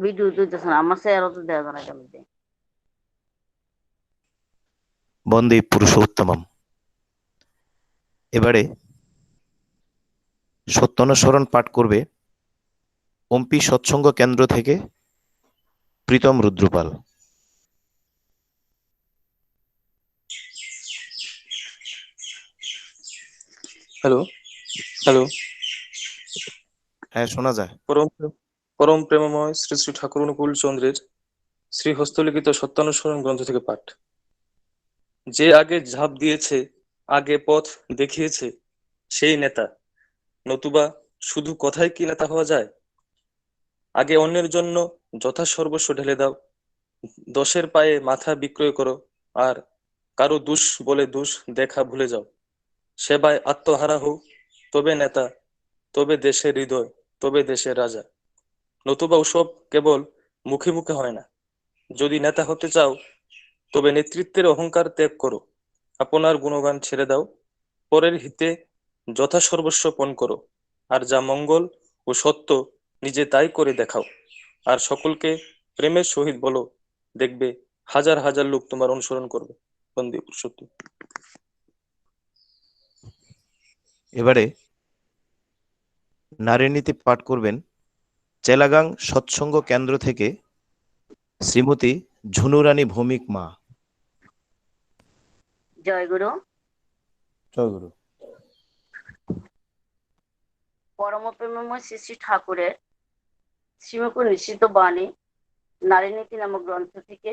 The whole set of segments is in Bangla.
ভিডিও দিতেছে না, আমার চেহারা তো দেওয়া যায় না কেন দিয়ে? বন্দে পুরুষোত্তমম। এবারে সত্যানুসরণ পাঠ করবে ওমপি সৎসঙ্গ কেন্দ্র থেকে প্রীতম রুদ্রপাল। হ্যালো হ্যালো হ্যাঁ, শোনা যায়। পরম পরম প্রেমময় শ্রী শ্রী ঠাকুর অনুকূল চন্দ্রের শ্রী হস্তলিখিত সত্যানুসরণ গ্রন্থ থেকে পাঠ। যে আগে ঝাঁপ দিয়েছে, আগে পথ দেখিয়েছে, সেই নেতা। নতুবা শুধু কথায় কি নেতা হওয়া যায়? আগে অন্যের জন্য যথাসর্বস্ব ঢেলে দাও, দশের পায়ে মাথা বিক্রয় করো, আর কারো দুষ বলে দুষ দেখা ভুলে যাও। সেবায় আত্মহারা হও, তবে নেতা, তবে দেশের হৃদয়, তবে দেশের রাজা। নতুবা ওসব কেবল মুখে মুখে হয় না। যদি নেতা হতে চাও, তবে নেতৃত্বের অহংকার ত্যাগ করো, আপনার গুণগান ছেড়ে দাও, পরের হিতে যথাসর্বস্ব পণ করো, আর যা মঙ্গল ও সত্য নিজে তাই করে দেখাও, আর সকলকে প্রেমের সহিত বলো, দেখবে হাজার হাজার লোক তোমার অনুসরণ করবে। বন্দে পুরুষোত্তম। এবারে নারী নীতি পাঠ করবেন চেলাগাং সৎসঙ্গ কেন্দ্র থেকে শ্রীমতী ঝুনুরানী ভৌমিক মা। জয়গুরু। জয়গুরু। পরম প্রেমময় শ্রী শ্রী ঠাকুরের শ্রীমুখ নিশ্চিত বাণী নারী নীতি নামক গ্রন্থ থেকে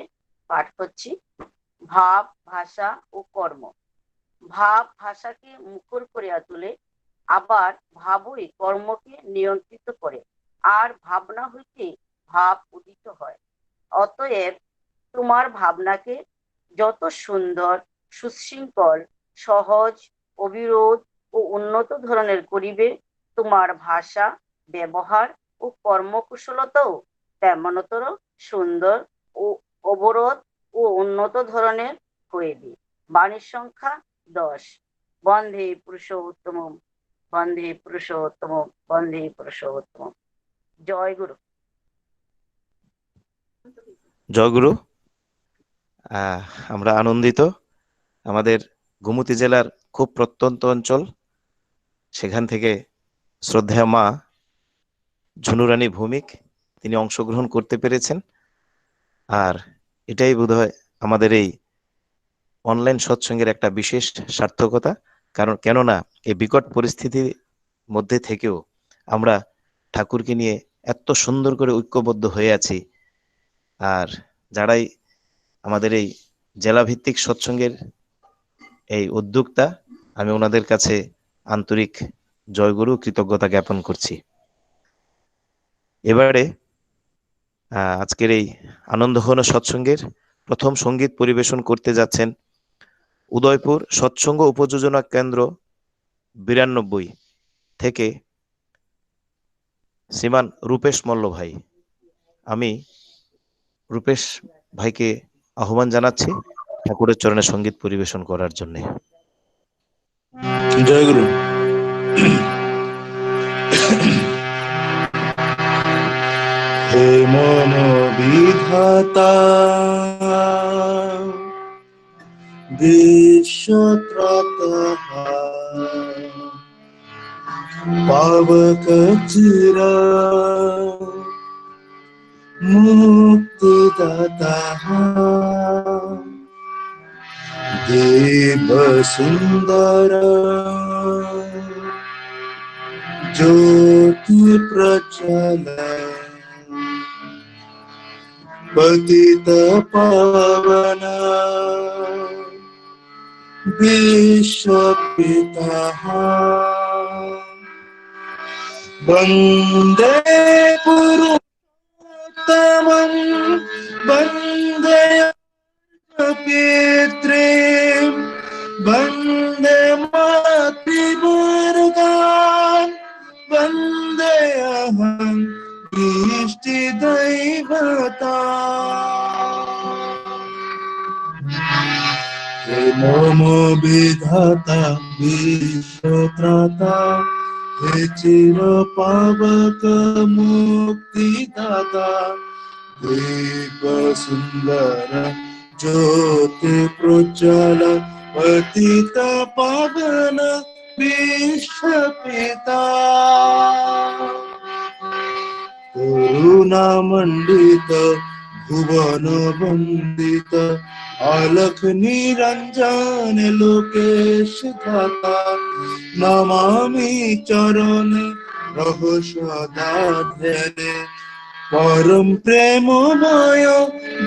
পাঠ করছি। ভাব, ভাষা ও কর্ম। ভাব ভাষাকে মুখর করিয়া তোলে, আবার ভাবই কর্মকে নিয়ন্ত্রিত করে, আর ভাবনা হইতে ভাব উদিত হয়। অতএব তোমার ভাবনাকে যত সুন্দর, সুশৃঙ্খল, সহজ, অবিরোধ ও উন্নত ধরনের করিবে, তোমার ভাষা, ব্যবহার ও কর্মকুশলতাও তেমনতর সুন্দর ও অবরোধ ও উন্নত ধরনের হইবে। বাণীর সংখ্যা 10। বন্দে পুরুষোত্তম, বন্দে পুরুষোত্তম, বন্দে পুরুষোত্তম। জয় গুরু। জয়গুরু। আমরা আনন্দিত। আমাদের গোমতী জেলার খুব প্রত্যন্ত অঞ্চল, সেখান থেকে শ্রদ্ধেয় মা ঝুনুরানী ভৌমিক তিনি অংশগ্রহণ করতে পেরেছেন। আর এটাই বোধহয় আমাদের এই অনলাইন সৎসঙ্গের একটা বিশেষ সার্থকতা। কেননা এই বিকট পরিস্থিতির মধ্যে থেকেও আমরা ঠাকুরকে নিয়ে এত সুন্দর করে ঐক্যবদ্ধ হয়ে আছি। আর যারাই আমাদের এই জেলাভিত্তিক সৎসঙ্গের এই উদ্যোক্তা, আমি ওনাদের কাছে আন্তরিক জয়গুরু কৃতজ্ঞতা জ্ঞাপন করছি। এবারে আজকের এই আনন্দঘন সৎসঙ্গের প্রথম সঙ্গীত পরিবেশন করতে যাচ্ছেন উদয়পুর সৎসঙ্গ উপযোজনা কেন্দ্র 92 থেকে শ্রীমান রূপেশ মল্ল ভাই। আমি রূপেশ ভাইকে আহ্বান জানাচ্ছি ঠাকুরের চরণে সঙ্গীত পরিবেশন করার জন্য। জয় গুরু। হে মম বিধাতা বিশ্বত্রাতা পাবক চিরা মুক্তিদাতা দেব সুন্দর ज्योति प्रचल पतित पावन विश्व पिता वंदे पुरुषोत्तमं वंदे पितॄन् वंदे मातृवर्गान् वंदेऽहं इष्टदैवता। हे মম বিধাতা বিশ্বত্রাতা হে চির পাবক মুক্তিদাতা দীপ সুন্দর জ্যোতি প্রজ্জ্বল পতিত পাবন বিশ্বপিতা করুণামণ্ডিত ভুবন বন্দিত অলখ নিরঞ্জন লোকেশ দাতা নমামি চরণে রহস্যদা ধ্যানে পরম প্রেমময়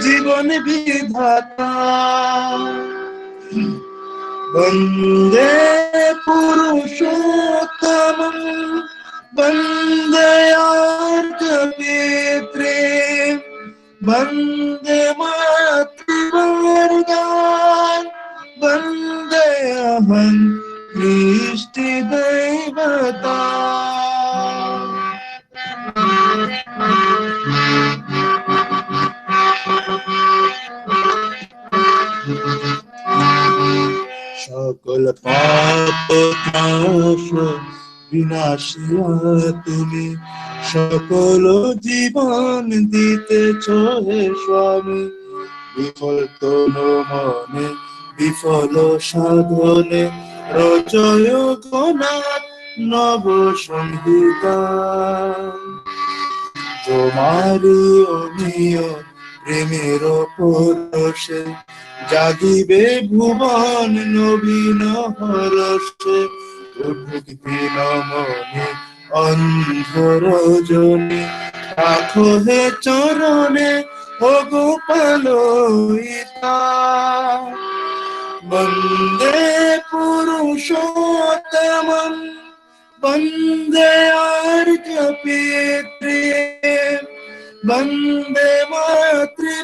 জীবন বিধাতা বন্দে পুরুষোত্তম বন্দে আর্যপিত্রে বন্দে মাতৃবর্গান বন্দে অহং কৃষ্টি দৈবতা সকল পাপ নাশ বিনাশিয়া তুমি সকল জীবন দিতেছ হে স্বামী বিফল তন মনে বিফল সাধনে রচয় গণাত নব সংহিতা তোমারি অমিয় প্রেমের পরশে জাগিবে ভুবন নবীন হরষে উঠুক দিন মনে অন্ধর জনে রাখো হে চরণে ও গোপাল ইতা বন্দে পুরুষোত্তমম বন্দে আর্য পিতৃ বন্দে মাতৃ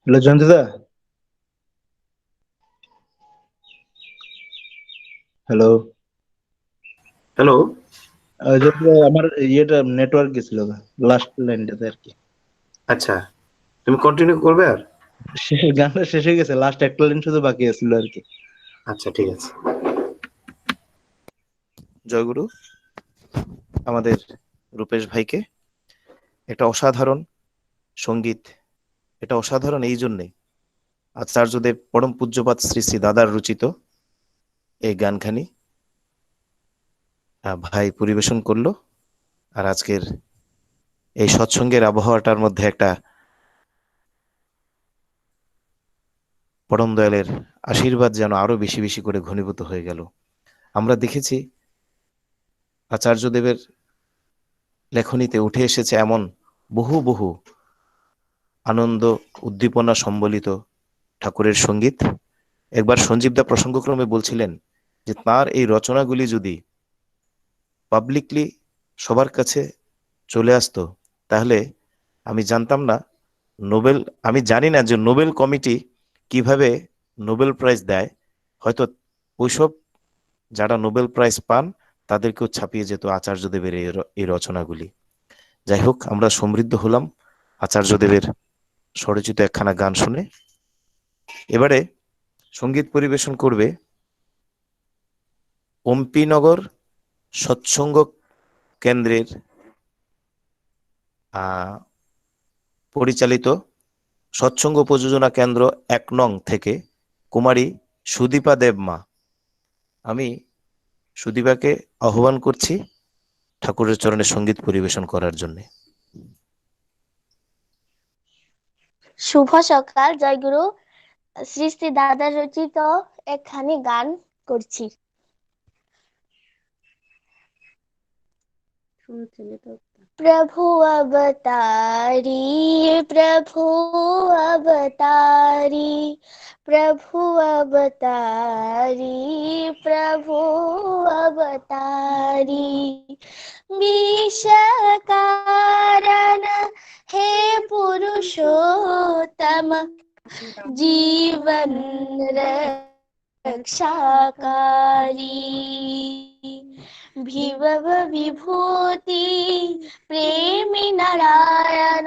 হ্যালো জয়ন্তদা, হ্যালো হ্যালো। জয়ন্তদা, আমার ইয়েটা নেটওয়ার্ক গেছিল লাস্ট লাইনটাতে আর কি। আচ্ছা, তুমি কন্টিনিউ করবে আর? গানটা শেষ হয়ে গেছে, লাস্ট একটা লাইন শুধু বাকি আছিল আর কি। আচ্ছা, ঠিক আছে। জয়গুরু আমাদের রূপেশ ভাইকে একটা অসাধারণ সঙ্গীত, এটা অসাধারণ এই জন্যে আচার্যদেব পরম পূজ্যপাদ শ্রী শ্রী দাদার রচিত এই গানখানি ভাই পরিবেশন করলো। আর আজকের এই সৎসঙ্গের আবহাওয়াটার মধ্যে একটা পরম দয়ালের আশীর্বাদ যেন আরো বেশি বেশি করে ঘনীভূত হয়ে গেল। আমরা দেখেছি আচার্যদেবের লেখনীতে উঠে এসেছে এমন বহু বহু আনন্দ উদ্দীপনা সম্বলিত ঠাকুরের সঙ্গীত। একবার সঞ্জীবদা প্রসঙ্গক্রমে বলছিলেন যে তার এই রচনাগুলি যদি পাবলিকলি সবার কাছে চলে আসতো তাহলে আমি জানতাম না আমি জানি না যে নোবেল কমিটি কিভাবে নোবেল প্রাইজ দেয়। হয়তো ওইসব যারা নোবেল প্রাইজ পান তাদেরকেও ছাপিয়ে যেত আচার্যদেবের এই রচনাগুলি। যাই হোক, আমরা সমৃদ্ধ হলাম আচার্যদেবের স্বরচিত একখানা গান শুনে। এবারে সঙ্গীত পরিবেশন করবে অম্পিনগর সৎসঙ্গ কেন্দ্রের পরিচালিত সৎসঙ্গ প্রযোজনা কেন্দ্র ১ নং থেকে কুমারী সুদীপা দেবমা। আমি সুদীপাকে আহ্বান করছি ঠাকুরের চরণে সঙ্গীত পরিবেশন করার জন্য। শুভ সকাল জয়গুরু। শ্রী শ্রী দাদা রচিত একখানি গান করছি। प्रभु अवतारी, प्रभु अवतारी, प्रभु अवतारी, प्रभु अवतारी, विष कारण हे पुरुषोत्तम, जीवन रक्षाकारी, विभव विभूति प्रेमी नारायण,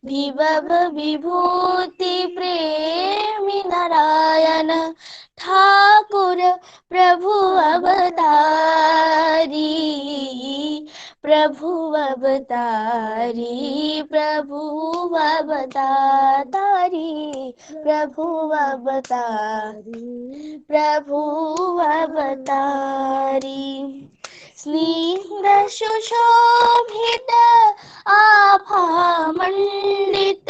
विभव विभूति प्रेमी नारायण, ठाकुर प्रभु अवतारी, प्रभु अवतारी, प्रभु अवतारी, प्रभु अवतारी, प्रभु अवतारी, स्निग्ध सुशोभित आभामण्डित,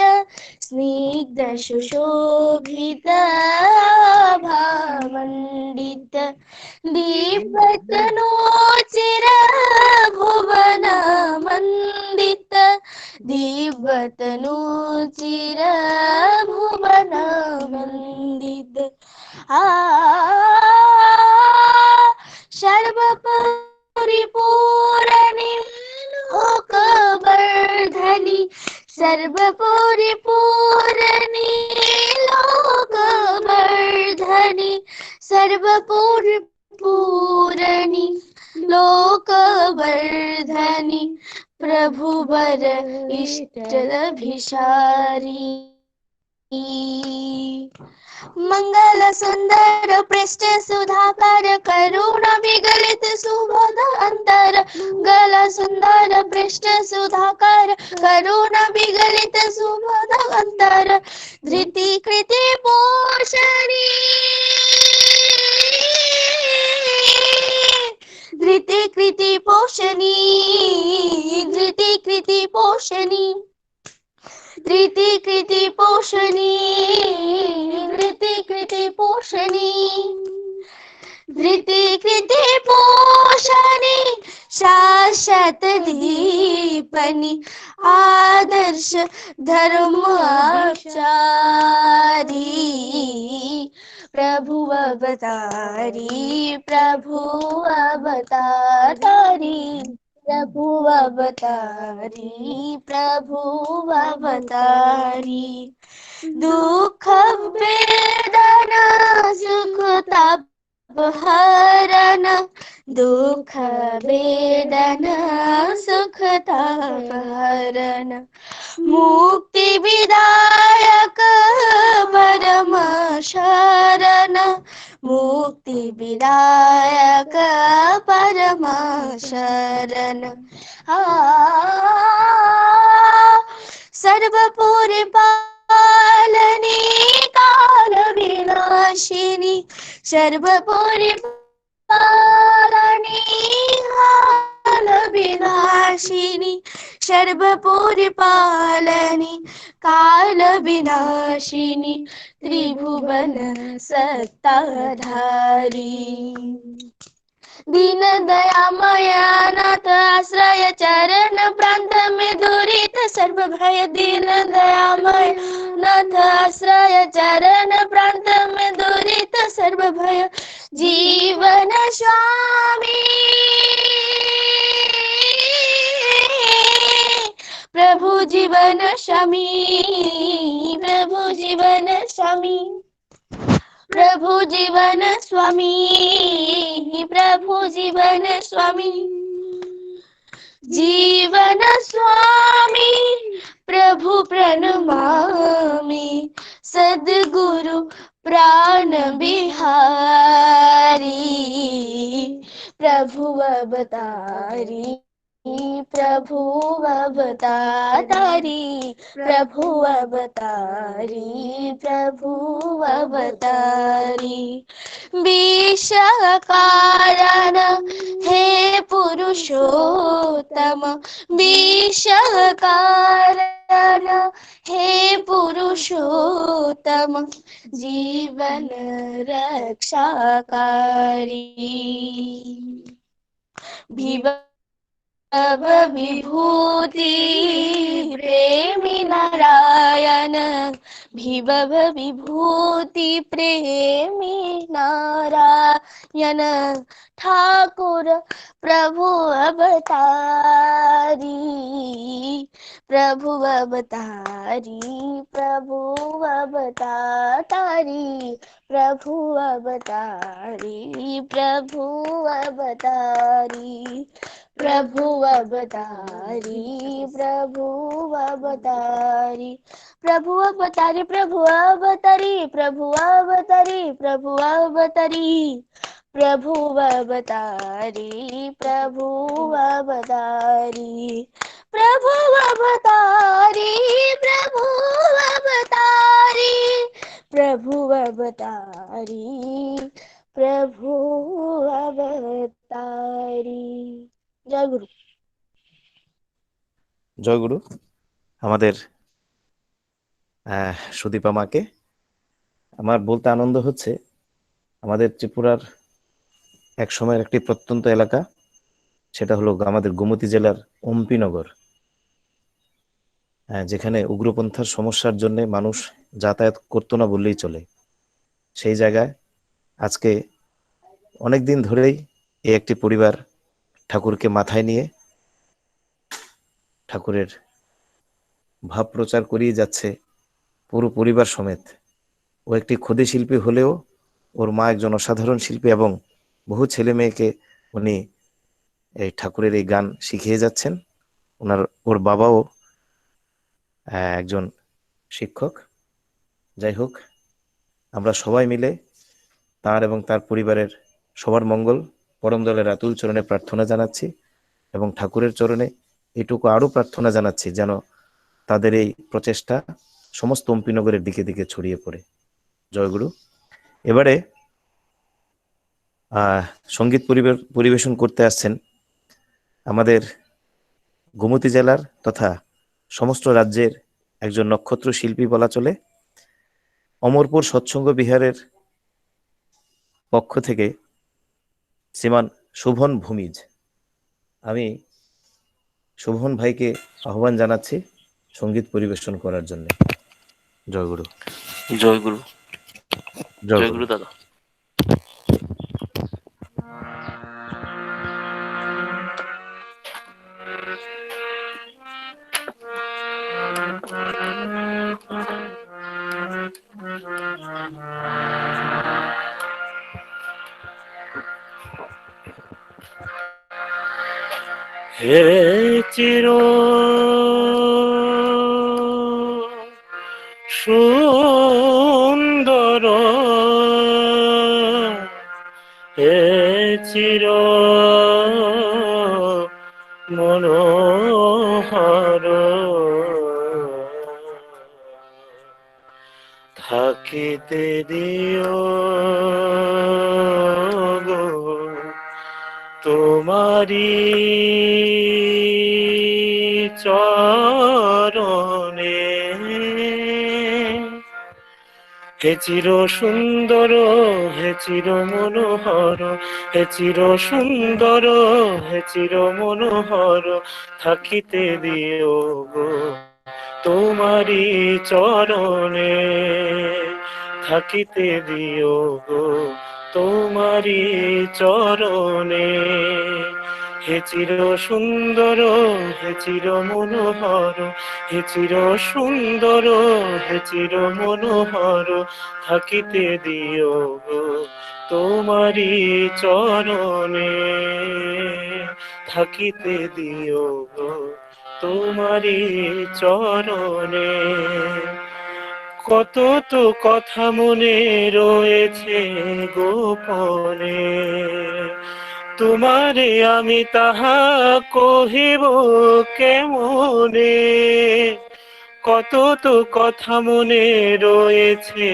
स्निग्ध सुशोभित आभामण्डित, दीपतनोचिर भुवन मण्डित, दीपतनोचिर भुवन मण्डित, सर्वपरिपूरणी लोकवर्धनी, सर्वपरिपूरणी लोकवर्धनी, सर्वपरिपूरणी लोकवर्धनी, प्रभुवर इष्टभिसारी, मंगल सुंदर पृष्ठ सुधाकर, करुण विगलित सुबोध अंतर, मंगल सुंदर पृष्ठ सुधाकर, करुण विगलित सुबोध अंतर, धृति कृति पोषणी, धृति कृति पोषणी, धृति कृति पोषणी, धृति कृति पोषणी, धृति कृति पोषणी, धृति कृति पोषणी, शाश्वत दीपनी, आदर्श धर्म आचारी, प्रभु अवतारी, प्रभु अवतारी, प्रभु अवतारी, प्रभु अवतारी, दुख वेदना सुख ताप हरण, दुख वेदना सुख ताप हरण, मुक्ति विदायक परम शरण, मुक्ति विदायक परम शरण, सर्वपुर पालनी काल विनाशिनी, सर्वपुर पालनी काल विनाशिनी, सर्वपुर पालनी काल विनाशिनी, त्रिभुवन सत्ताधारी, दीन दयामय अनाथ आश्रय चरण प्रांत में दुरित सर्व भय, दीन दयामय अनाथ आश्रय चरण प्रांत में दुरित सर्व भय, जीवन स्वामी प्रभु जीवन स्वामी, प्रभु जीवन स्वामी, प्रभु जीवन स्वामी, प्रभु जीवन स्वामी, जीवन स्वामी प्रभु प्रणमामि, सद्गुरु प्राण बिहारी, प्रभु अवतारी, प्रभु अवतारी, प्रभु अवतारी, प्रभु अवतारी, विष कारण हे पुरुषोत्तम, विष कारण नारायण हे पुरुषोत्तम जीवन रक्षाकारी विभव विभूति प्रेमी नारायण विभव विभूति प्रेमी नारायण ठाकुर प्रभु अवतारी प्रभु अवतारी प्रभु अवतारी प्रभु अवतारी प्रभु अवतारी प्रभु अवतारी प्रभु अवतारी प्रभु अवतारी प्रभु अवतारी प्रभु अवतारी प्रभु अवतारी प्रभु अवतारी प्रभु अवतारी प्रभु अवतारी प्रभु अवतारी प्रभु अवतारी प्रभु अवतारी जय गुरु জয় গুরু। আমাদের সুদীপা মাকে আমার বলতে আনন্দ হচ্ছে, আমাদের ত্রিপুরার এক সময়ের একটি প্রত্যন্ত এলাকা, সেটা হলো আমাদের গোমতী জেলার অম্পিনগর, যেখানে উগ্রপন্থার সমস্যার জন্য মানুষ যাতায়াত করতো না বললেই চলে। সেই জায়গায় আজকে অনেকদিন ধরেই এই একটি পরিবার ঠাকুরকে মাথায় নিয়ে ঠাকুরের ভাব প্রচার করিয়ে যাচ্ছে পুরো পরিবার সমেত। ও একটি খোদি শিল্পী হলেও ওর মা একজন অসাধারণ শিল্পী এবং বহু ছেলে মেয়েকে উনি এই ঠাকুরের এই গান শিখিয়ে যাচ্ছেন। ওর বাবাও একজন শিক্ষক। যাই হোক, আমরা সবাই মিলে তার এবং তার পরিবারের সবার মঙ্গল পরম দয়ালের আতুল চরণে প্রার্থনা জানাচ্ছি এবং ঠাকুরের চরণে এটুকু আরো প্রার্থনা জানাচ্ছি যেন তাদের এই প্রচেষ্টা সমস্ত অম্পিনগরের দিকে দিকে ছড়িয়ে পড়ে। জয়গুরু। এবারে সঙ্গীত পরিবেশন করতে আসছেন আমাদের গোমতী জেলার তথা সমস্ত রাজ্যের একজন নক্ষত্র শিল্পী বলা চলে। অমরপুর সৎসঙ্গ বিহারের পক্ষ থেকে শ্রীমান শোভন ভূমিজ। আমি শোভন ভাইকে আহ্বান জানাচ্ছি সঙ্গীত পরিবেশন করার জন্য। জয়গুরু। জয়গুরু। জয়গুরু। জয়গুরু দাদা। হে চির সুন্দর, হে চির মনোহর, থাকিতে দিও গো তোমারি চরণে। হে চির সুন্দর, হে চির মনোহর, হে চির সুন্দর, হে চির মনোহর, থাকিতে দিও গো তোমারি চরণে, থাকিতে দিও গো তোমারি চরণে। হে চির সুন্দর, হে চির মনোহর, হে চির সুন্দর, হে চির মনোহর, থাকিতে দিও গো তোমারি চরণে, থাকিতে দিও গো তোমারি চরণে। কত তো কথা মনে রয়েছে গোপনে, তোমারে আমি তাহা কহিব কেমনে। কত তো কথা মনে রয়েছে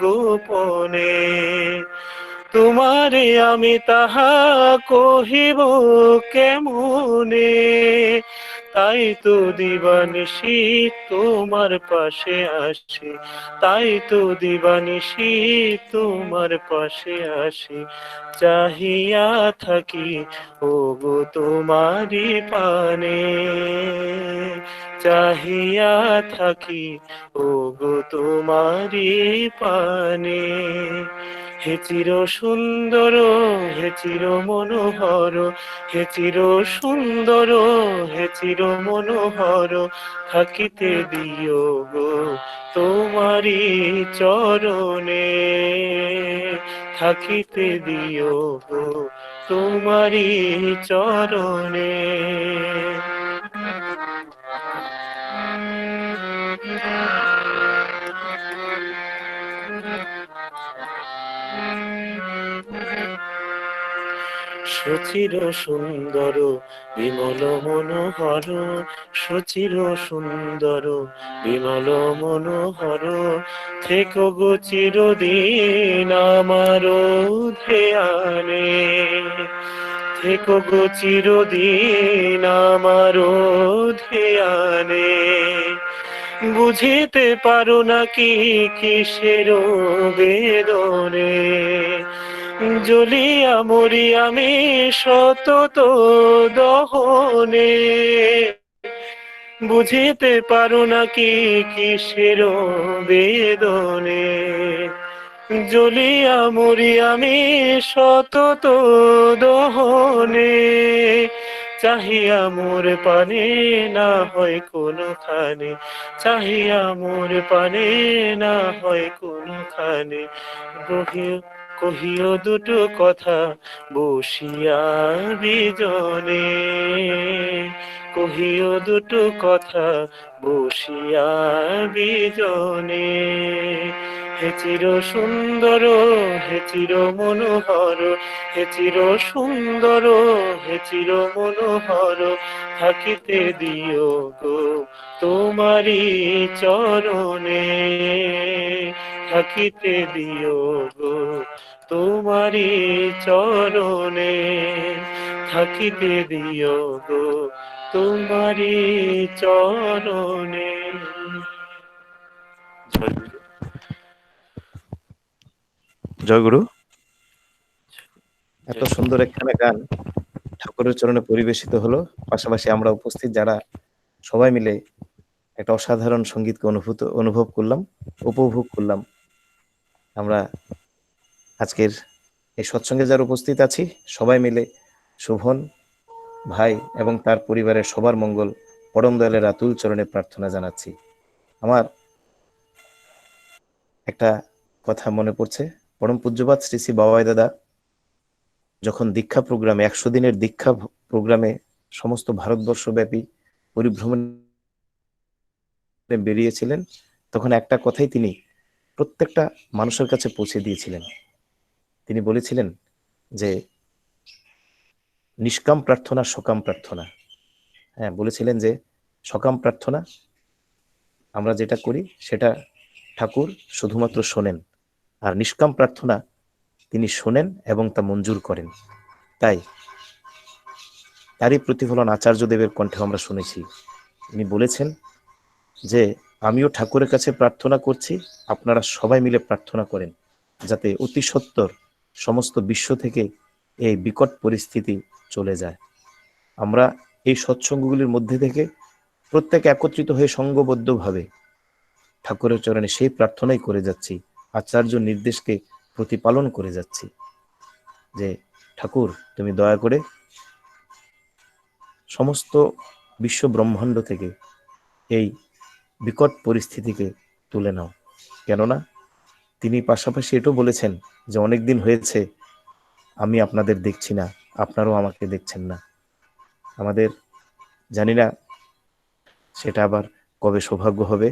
গোপনে, তোমারে আমি তাহা কহিব কেমনে। তাই তো দিবানিশি তোমার পাশে আসি, তাই তো দিবানিশি তোমার পাশে আসি, চাহিয়া থাকি ওগো তোমারি পানে, চাহিয়া থাকি ওগো তোমারি পানে। হে চির সুন্দর, হে চির মনোহর, হে চির সুন্দর, হে চির মনোহর, থাকিতে দিও গো তোমারি চরণে, থাকিতে দিও গো তোমারি চরণে। সুচির সুন্দর বিমল মনোহর, সুচির সুন্দর বিমল মনোহর, থেকো গো চিরদিন আমার ধ্যানে, থেকো গো চিরদিন আমার ধ্যানে। বুঝিতে পারো নাকি কিসের বেদনে, জ্বলিয়া মরি আমি সতত দহনে। বুঝিতে পারো নাকি কিসের বেদনে, জ্বলিয়া মরি আমি সতত দহনে। চাহিয়া মোর পানে না হয় কোনখানে, চাহিয়া মোর পানে না হয় কোনখানে, কহিও দুটো কথা বসিয়া বিজনে, কহিও দুটো কথা বসিয়া বিজনে। হে চির সুন্দর, হে চির মনোহর, হে চির সুন্দর, হে চির মনোহর, থাকিতে দিও গো তোমারি চরণে, থাকিতে দিও গো তোমারি চরণে, থাকিতে দিও গো তোমারি চরণে। জয়গুরু। এত সুন্দর একখানা গান ঠাকুরের চরণে পরিবেশিত হলো, পাশাপাশি আমরা উপস্থিত যারা সবাই মিলে একটা অসাধারণ সঙ্গীতকে অনুভব করলাম, উপভোগ করলাম। আমরা আজকের এই সৎসঙ্গে যারা উপস্থিত আছি সবাই মিলে শোভন ভাই এবং তার পরিবারের সবার মঙ্গল পরম দয়ালের আতুল চরণে প্রার্থনা জানাচ্ছি। আমার একটা কথা মনে পড়ছে, পরম পূজ্যপাদ শ্রী শ্রী বাবাই দাদা যখন দীক্ষা প্রোগ্রামে 100 দিনের দীক্ষা প্রোগ্রামে সমস্ত ভারতবর্ষব্যাপী পরিভ্রমণে বেরিয়েছিলেন, তখন একটা কথাই তিনি প্রত্যেকটা মানুষের কাছে পৌঁছে দিয়েছিলেন। তিনি বলেছিলেন যে নিষ্কাম প্রার্থনা সকাম প্রার্থনা। হ্যাঁ, বলেছিলেন যে সকাম প্রার্থনা আমরা যেটা করি সেটা ঠাকুর শুধুমাত্র শোনেন, আর নিষ্কাম প্রার্থনা তিনি শোনেন এবং তা মঞ্জুর করেন। তাই তারই প্রতিফলন আচার্যদেবের কণ্ঠে আমরা শুনেছি। তিনি বলেছেন যে আমিও ঠাকুরের কাছে প্রার্থনা করছি, আপনারা সবাই মিলে প্রার্থনা করেন যাতে অতি সত্বর সমস্ত বিশ্ব থেকে এই বিকট পরিস্থিতি চলে যায়। আমরা এই সৎসঙ্গগুলির মধ্যে থেকে প্রত্যেকে একত্রিত হয়ে সঙ্গবদ্ধভাবে ঠাকুরের চরণে সেই প্রার্থনাই করে যাচ্ছি, আচার্য নির্দেশকে প্রতিপালন করে যাচ্ছি যে ঠাকুর তুমি দয়া করে সমস্ত বিশ্ব ব্রহ্মাণ্ড থেকে এই বিকট পরিস্থিতিকে তুলে নাও। কেননা তিনি পাশাপাশি এটাও বলেছেন যে অনেকদিন হয়েছে আমি আপনাদের দেখছি না, আপনারাও আমাকে দেখছেন না। আমাদের জানি না সেটা আবার কবে সৌভাগ্য হবে,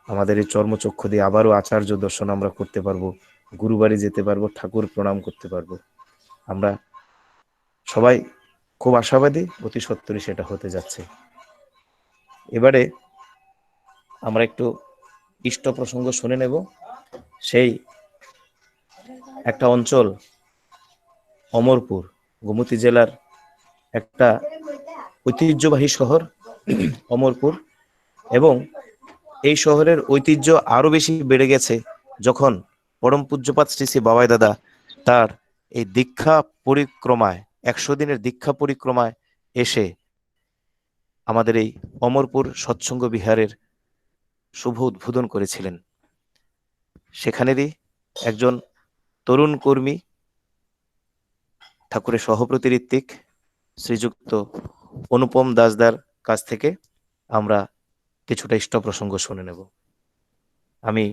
আমাদের এই চর্মচক্ষু দিয়ে আবারও আচার্য দর্শন আমরা করতে পারবো, গুরুবাড়ি যেতে পারবো, ঠাকুর প্রণাম করতে পারবো। আমরা সবাই খুব আশাবাদী, অতি সত্বরই সেটা হতে যাচ্ছে। এবারে আমরা একটু ইষ্ট প্রসঙ্গ শুনে নেব। সেই একটা অঞ্চল অমরপুর, গোমতী জেলার একটা ঐতিহ্যবাহী শহর, অমরপুর, এবং এই শহরের ঐতিহ্য আরো বেশি বেড়ে গেছে যখন পরম পূজ্যপাত শ্রী শ্রী বাবাই দাদা তার এই দীক্ষা পরিক্রমায় 100 দিনের দীক্ষা পরিক্রমায় এসে আমাদের এই অমরপুর সৎসঙ্গ বিহারের শুভ উদ্বোধন করেছিলেন। সেখানেরই একজন তরুণ কর্মী, ঠাকুরের সহপ্রতি ঋত্বিক শ্রীযুক্ত অনুপম দাসদার কাছ থেকে আমরা কিছুটা ইষ্ট প্রসঙ্গ শুনে নেব। আমি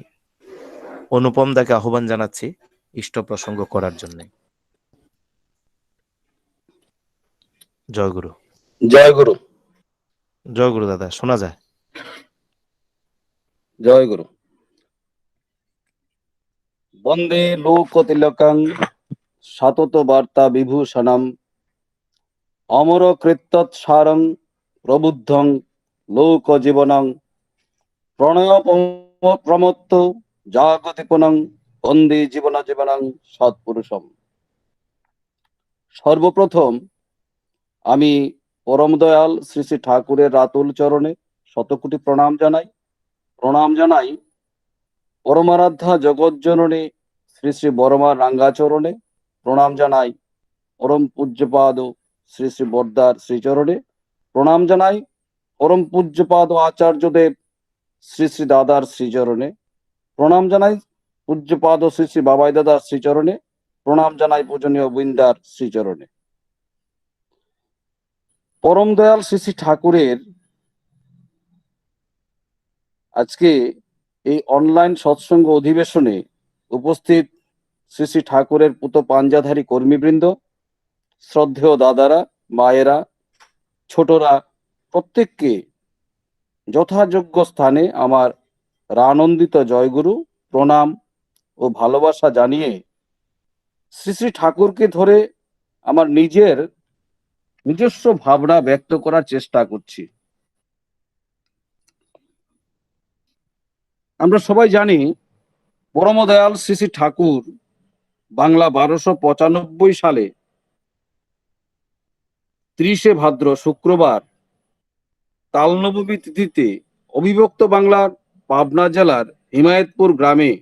অনুপম দাকে আহ্বান জানাচ্ছি ইষ্ট প্রসঙ্গ করার জন্য। জয় গুরু। জয় গুরু। জয় গুরু দাদা, শোনা যায়? জয় গুরু। বন্দে লোকতিলকং সতত বার্তা বিভূষণম অমর কৃত্যৎসারং প্রবুদ্ধং লোক জীবনং প্রণয় প্রমত্ত জাগতিপনং বন্দে জীবন জীবনং সৎপুরুষম। সর্বপ্রথম আমি পরম দয়াল শ্রী শ্রী ঠাকুরের রাতুল চরণে শতকোটি প্রণাম জানাই পরমারাধ্যা জগৎজননী শ্রী শ্রী বরমার রাঙ্গাচরণে প্রণাম জানাই, পরম পূজ্যপাদ শ্রী শ্রী বর্দার শ্রীচরণে প্রণাম জানাই, পরম পূজ্যপাদ আচার্যদেব শ্রী শ্রী দাদার শ্রীচরণে প্রণাম জানাই, পূজ্যপাদ শ্রী শ্রী বাবাই দাদার শ্রীচরণে প্রণাম জানাই, পূজনীয় বৃন্দার শ্রীচরণে। পরম দয়াল শ্রী শ্রী ঠাকুরের আজকে এই অনলাইন সৎসঙ্গ অধিবেশনে উপস্থিত শ্রী শ্রী ঠাকুরের পুত পাঞ্জাধারী কর্মীবৃন্দ, শ্রদ্ধেয় দাদারা, মায়েরা, ছোটরা, প্রত্যেককে যথাযোগ্য স্থানে আমার রানন্দিত জয়গুরু প্রণাম ও ভালোবাসা জানিয়ে শ্রী শ্রী ঠাকুরকে ধরে আমার নিজস্ব ভাবনা ব্যক্ত করার চেষ্টা করছি। আমরা সবাই জানি পরম দয়াল শ্রী শ্রী ঠাকুর বাংলা 1295 সালে 30শে ভাদ্র শুক্রবার তালনবমী তিথিতে অবিভক্ত বাংলার পাবনা জেলার হিমায়তপুর গ্রামে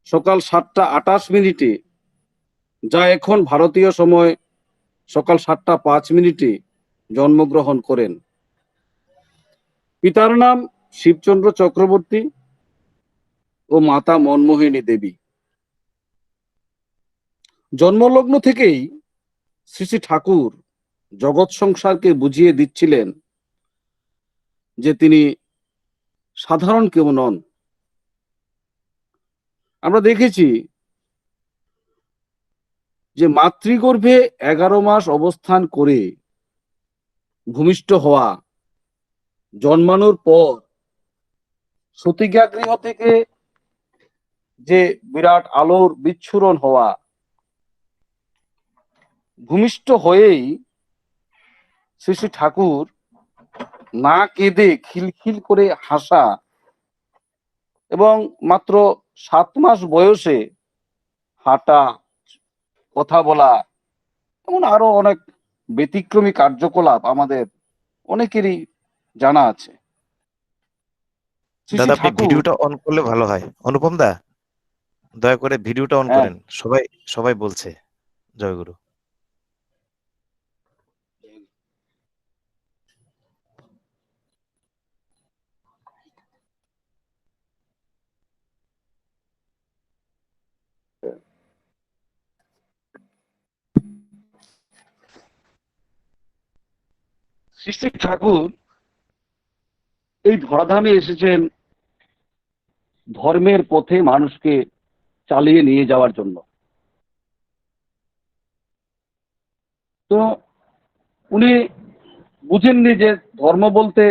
সকাল 7টা 28 মিনিটে, যা এখন ভারতীয় সময় সকাল 7টা 5 মিনিটে জন্মগ্রহণ করেন। পিতার নাম শিবচন্দ্র চক্রবর্তী ও মাতা মনমোহিনী দেবী। জন্মলগ্ন থেকেই শ্রী শ্রী ঠাকুর জগৎ সংসারকে বুঝিয়ে দিচ্ছিলেন যে তিনি সাধারণ কেউ নন। আমরা দেখেছি যে মাতৃগর্ভে 11 মাস অবস্থান করে ভূমিষ্ঠ হওয়া, জন্মানোর পর সতীজ্ঞাগৃহ থেকে যে বিরাট আলোর বিচ্ছুরণ হওয়া, ভূমিষ্ঠ হয়েই শ্রী শ্রী ঠাকুর না কেঁদে খিলখিল করে হাসা এবং মাত্র 7 মাস বয়সে হাঁটা, কথা বলা, এমন আরো অনেক ব্যতিক্রমী কার্যকলাপ আমাদের অনেকেরই জানা আছে। শ্রী শ্রী দাদা, আপনি ঠাকুর, ভিডিওটা অন করলে ভালো হয়। অনুপম দা, দয়া করে ভিডিওটা অন করেন। সবাই বলছে। জয় গুরু। শ্রী শ্রী ঠাকুর এই ধরাধামে এসেছেন ধর্মের পথে মানুষকে চালিয়ে নিয়ে যাওয়ার জন্য। তো উনি বুঝেননি যে ধর্ম বলতে,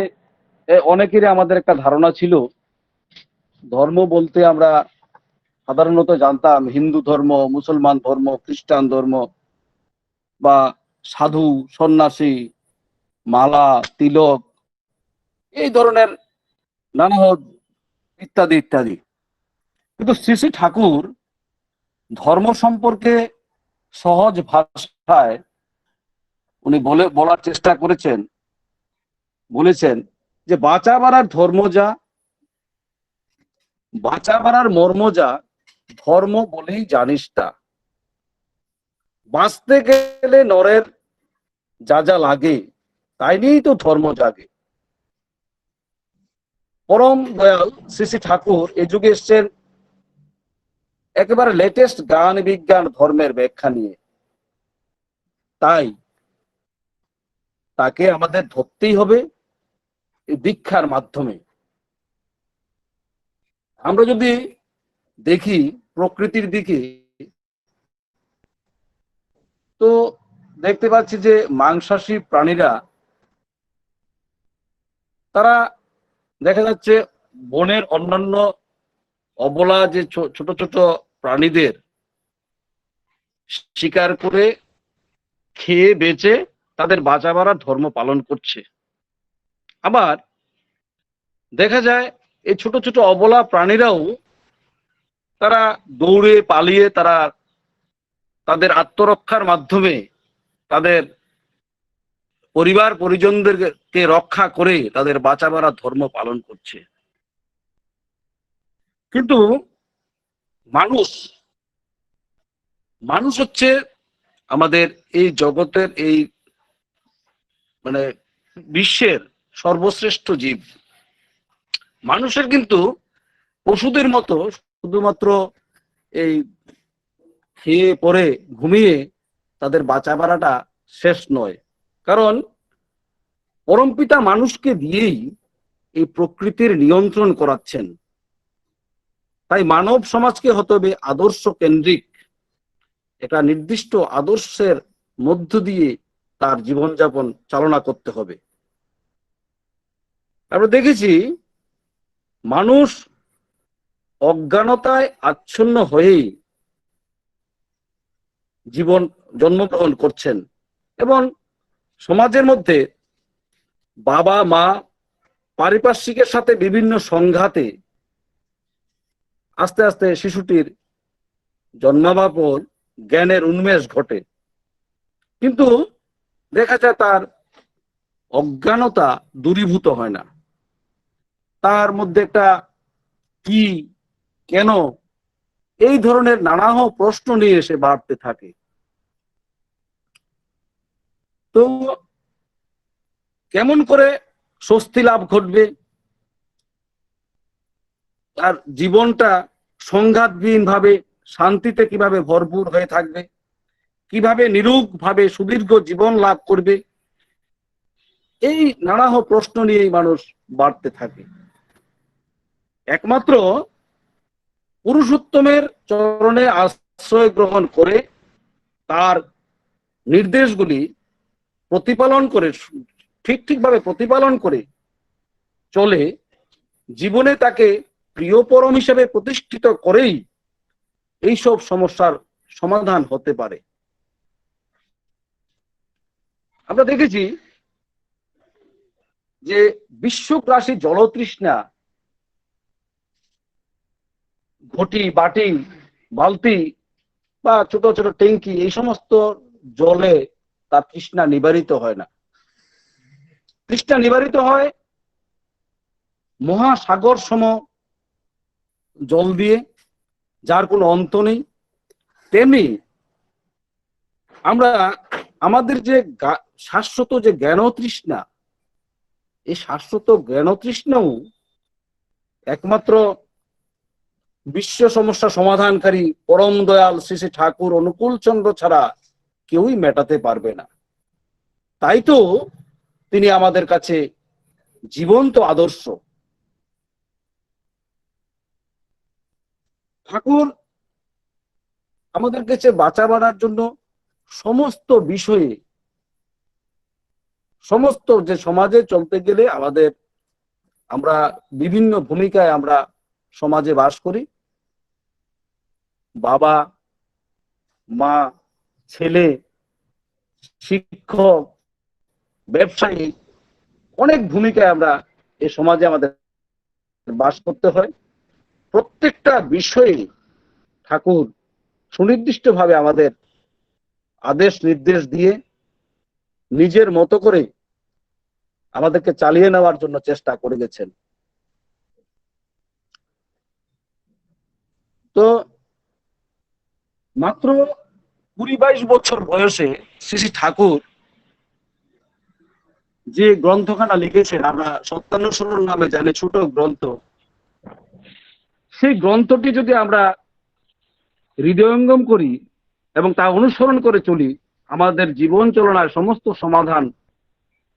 অনেকেরই আমাদের একটা ধারণা ছিল, ধর্ম বলতে আমরা সাধারণত জানতাম হিন্দু ধর্ম, মুসলমান ধর্ম, খ্রিস্টান ধর্ম, বা সাধু, সন্ন্যাসী, মালা, তিলক, এই ধরনের নানা ইত্যাদি ইত্যাদি। কিন্তু শ্রী শ্রী ঠাকুর ধর্ম সম্পর্কে সহজ ভাষায় উনি বলার চেষ্টা করেছেন বলেছেন যে বাঁচা বাড়ার ধর্ম যা, বাঁচা বাড়ার মর্ম যা, ধর্ম বলেই জানিস তা। বাঁচতে গেলে নরের যা যা লাগে তাই নিয়েই তো ধর্ম জাগে। পরম দয়াল শ্রী শ্রী ঠাকুর এই যুগে এসছেন একেবারে লেটেস্ট জ্ঞান বিজ্ঞান ধর্মের ব্যাখ্যা নিয়ে। তাই তাকে আমাদের ধরতেই হবে এই দীক্ষার মাধ্যমে। আমরা যদি দেখি প্রকৃতির দিকে, তো দেখতে পাচ্ছি যে মাংসাশী প্রাণীরা, তারা দেখা যাচ্ছে বনের অন্যান্য অবলা যে ছোট ছোট প্রাণীদের শিকার করে খেয়ে বেঁচে তাদের বাঁচা বাড়ার ধর্ম পালন করছে। আবার দেখা যায় এই ছোট ছোট অবলা প্রাণীরাও তারা দৌড়ে পালিয়ে তারা তাদের আত্মরক্ষার মাধ্যমে তাদের পরিবার পরিজনদেরকে রক্ষা করে তাদের বাঁচা বাড়ার ধর্ম পালন করছে। কিন্তু মানুষ হচ্ছে আমাদের এই জগতের এই মানে বিশ্বের সর্বশ্রেষ্ঠ জীব। মানুষের কিন্তু পশুদের মতো শুধুমাত্র এই খেয়ে পরে ঘুমিয়ে তাদের বাঁচা বাড়াটা শেষ নয়। কারণ পরমপিতা মানুষকে দিয়েই এই প্রকৃতির নিয়ন্ত্রণ করাচ্ছেন। তাই মানব সমাজকে হতে হবে আদর্শ কেন্দ্রিক, একটা নির্দিষ্ট আদর্শের মধ্য দিয়ে তার জীবনযাপন চালনা করতে হবে। আমরা দেখেছি মানুষ অজ্ঞানতায় আচ্ছন্ন হয়েই জীবন জন্মগ্রহণ করছেন এবং সমাজের মধ্যে বাবা মা পারিপার্শ্বিকের সাথে বিভিন্ন সংঘাতে আস্তে আস্তে শিশুটির জন্মাবার পর জ্ঞানের উন্মেষ ঘটে। কিন্তু দেখা যায় তার অজ্ঞানতা দূরীভূত হয় না, তার মধ্যে একটা কি কেন এই ধরনের নানা প্রশ্ন নিয়ে এসে বাড়তে থাকে। তো কেমন করে স্বস্তি লাভ ঘটবে, তার জীবনটা সংঘাতবিহীন ভাবে শান্তিতে কিভাবে ভরপুর হয়ে থাকবে, কিভাবে নিরুগ ভাবে সুদীর্ঘ জীবন লাভ করবে, এই নানা প্রশ্ন নিয়েই মানুষ বাড়তে থাকে। একমাত্র পুরুষোত্তমের চরণে আশ্রয় গ্রহণ করে তার নির্দেশগুলি প্রতিপালন করে ঠিকভাবে প্রতিপালন করে চলে জীবনে তাকে প্রিয় পরম হিসেবে প্রতিষ্ঠিত করেই এইসব সমস্যার সমাধান হতে পারে। আমরা দেখেছি যে বিশ্বগ্রাসী জলতৃষ্ণা ঘটি বাটি বালতি বা ছোট ছোট ট্যাঙ্কি এই সমস্ত জলে তার তৃষ্ণা নিবারিত হয় না। তৃষ্ণা নিবারিত হয় মহাসাগর সম জল দিয়ে, যার কোনো অন্ত নেই। তেমনি আমরা আমাদের যে শাশ্বত যে জ্ঞান তৃষ্ণা, এই শাশ্বত জ্ঞান তৃষ্ণাও একমাত্র বিশ্ব সমস্যা সমাধানকারী পরম দয়াল শ্রী শ্রী ঠাকুর অনুকূল চন্দ্র ছাড়া কেউই মেটাতে পারবে না। তাই তো তিনি আমাদের কাছে জীবন্ত আদর্শ। ঠাকুর আমাদের কাছে বাঁচা বাড়ার জন্য সমস্ত বিষয়ে, সমস্ত যে সমাজে চলতে গেলে আমরা বিভিন্ন ভূমিকায় আমরা সমাজে বাস করি, বাবা মা ছেলে শিক্ষক ব্যবসায়ী, অনেক ভূমিকায় আমরা এই সমাজে আমাদের বাস করতে হয়। প্রত্যেকটা বিষয়ে ঠাকুর সুনির্দিষ্টভাবে আমাদের আদেশ নির্দেশ দিয়ে নিজের মতো করে আমাদেরকে চালিয়ে নেওয়ার জন্য চেষ্টা করে গেছেন। তো মাত্র 20-22 বছর বয়সে শ্রী শ্রী ঠাকুর যে গ্রন্থখানা লিখেছেন, আমরা সত্যানুসরণ নামে জানি, ছোট গ্রন্থ, সেই গ্রন্থটি যদি আমরা হৃদয়ঙ্গম করি এবং তা অনুসরণ করে চলি, আমাদের জীবন চলনায় সমস্ত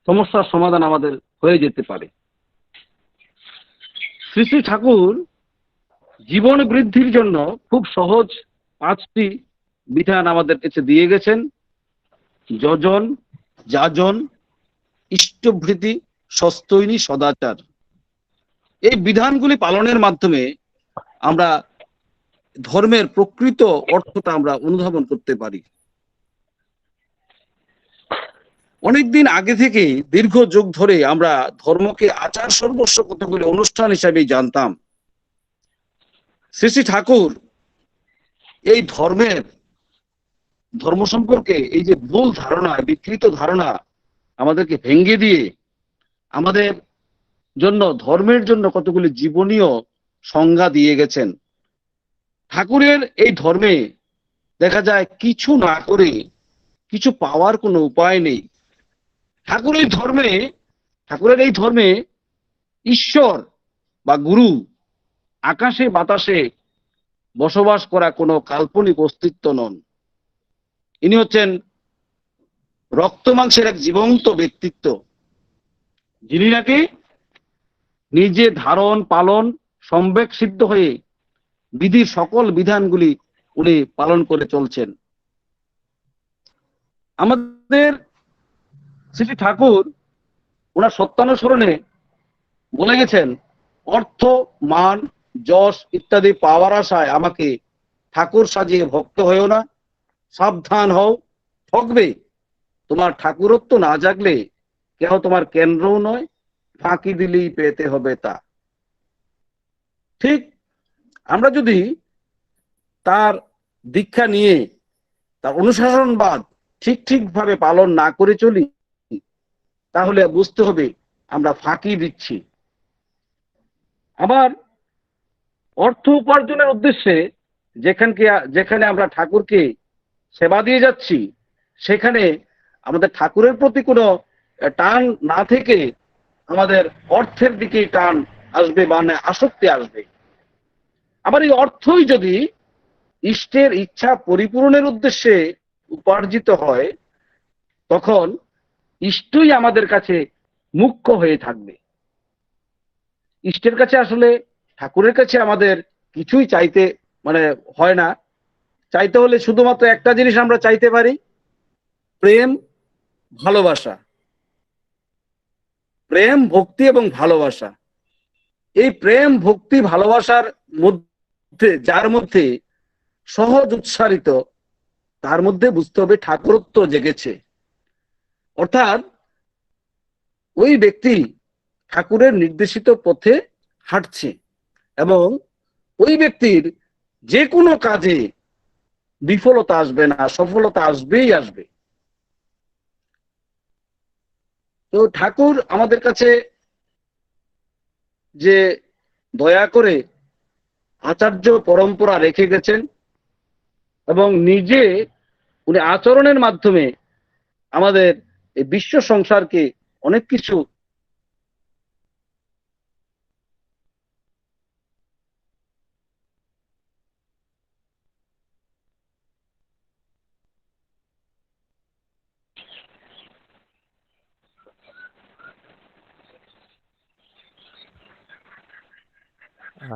সমস্যার সমাধান আমাদের হয়ে যেতে পারে। শ্রী শ্রী ঠাকুর জীবন বৃদ্ধির জন্য খুব সহজ 5টি বিধান আমাদের কাছে দিয়ে গেছেন। যজন, যাজন, ইষ্টভৃতি, সস্তৈনী, সদাচার। এই বিধানগুলি পালনের মাধ্যমে আমরা ধর্মের প্রকৃত অর্থটা আমরা অনুধাবন করতে পারি। অনেকদিন আগে থেকে, দীর্ঘ যুগ ধরে আমরা ধর্মকে আচার সর্বস্ব কতগুলি অনুষ্ঠান হিসাবেই জানতাম। শ্রী শ্রী ঠাকুর এই ধর্ম সম্পর্কে এই যে ভুল ধারণা, বিকৃত ধারণা আমাদেরকে ভেঙে দিয়ে আমাদের জন্য, ধর্মের জন্য কতগুলি জীবনীয় সংজ্ঞা দিয়ে গেছেন। ঠাকুরের এই ধর্মে দেখা যায় কিছু না করে কিছু পাওয়ার কোনো উপায় নেই। ঠাকুরের এই ধর্মে ঈশ্বর বা গুরু আকাশে বাতাসে বসবাস করা কোনো কাল্পনিক অস্তিত্ব নন। ইনি হচ্ছেন রক্ত মাংসের এক জীবন্ত ব্যক্তিত্ব, যিনি নাকি নিজে ধারণ পালন সম্বেক সিদ্ধ হয়ে বিধির সকল বিধানগুলি উনি পালন করে চলছেন। আমাদের শ্রী ঠাকুর ওনার সত্যানুসরণে বলে গেছেন, অর্থ, মান, যশ ইত্যাদি পাওয়ার আশায় আমাকে ঠাকুর সাজিয়ে ভক্ত হয়েও না, সাবধান হও, ঠকবে। তোমার ঠাকুরত্ব না জাগলে কেহ তোমার কেন্দ্রও নয়, ফাঁকি দিলেই পেতে হবে তা। ঠিক আমরা যদি তার দীক্ষা নিয়ে তার অনুশাসনবাদ ঠিকভাবে পালন না করে চলি, তাহলে বুঝতে হবে আমরা ফাঁকি দিচ্ছি। আবার অর্থ উপার্জনের উদ্দেশ্যে যেখানে আমরা ঠাকুরকে সেবা দিয়ে যাচ্ছি, সেখানে আমাদের ঠাকুরের প্রতি কোনো টান না থেকে আমাদের অর্থের দিকে টান আসবে, মানে আসক্তি আসবে। আবার এই অর্থই যদি ইষ্টের ইচ্ছা পরিপূরণের উদ্দেশ্যে উপার্জিত হয়, তখন ইষ্টই আমাদের কাছে মুখ্য হয়ে থাকবে। ইষ্টের কাছে, আসলে ঠাকুরের কাছে আমাদের কিছুই চাইতে হয় না। চাইতে হলে শুধুমাত্র একটা জিনিস আমরা চাইতে পারি, প্রেম, ভালোবাসা। প্রেম, ভক্তি এবং ভালোবাসা। এই প্রেম, ভক্তি, ভালোবাসার মধ্যে যার মধ্যে সহজ উচ্চারিত, তার মধ্যে বুঝতে হবে ঠাকুরত্ব জেগেছে। অর্থাৎ ওই ব্যক্তি ঠাকুরের নির্দেশিত পথে হাঁটছে এবং ওই ব্যক্তির যে কোনো কাজে বিফলতা আসবে না, সফলতা আসবেই আসবে। তো ঠাকুর আমাদের কাছে যে দয়া করে আচার্য পরম্পরা রেখে গেছেন এবং নিজে উনি আচরণের মাধ্যমে আমাদের এই বিশ্ব সংসারকে অনেক কিছু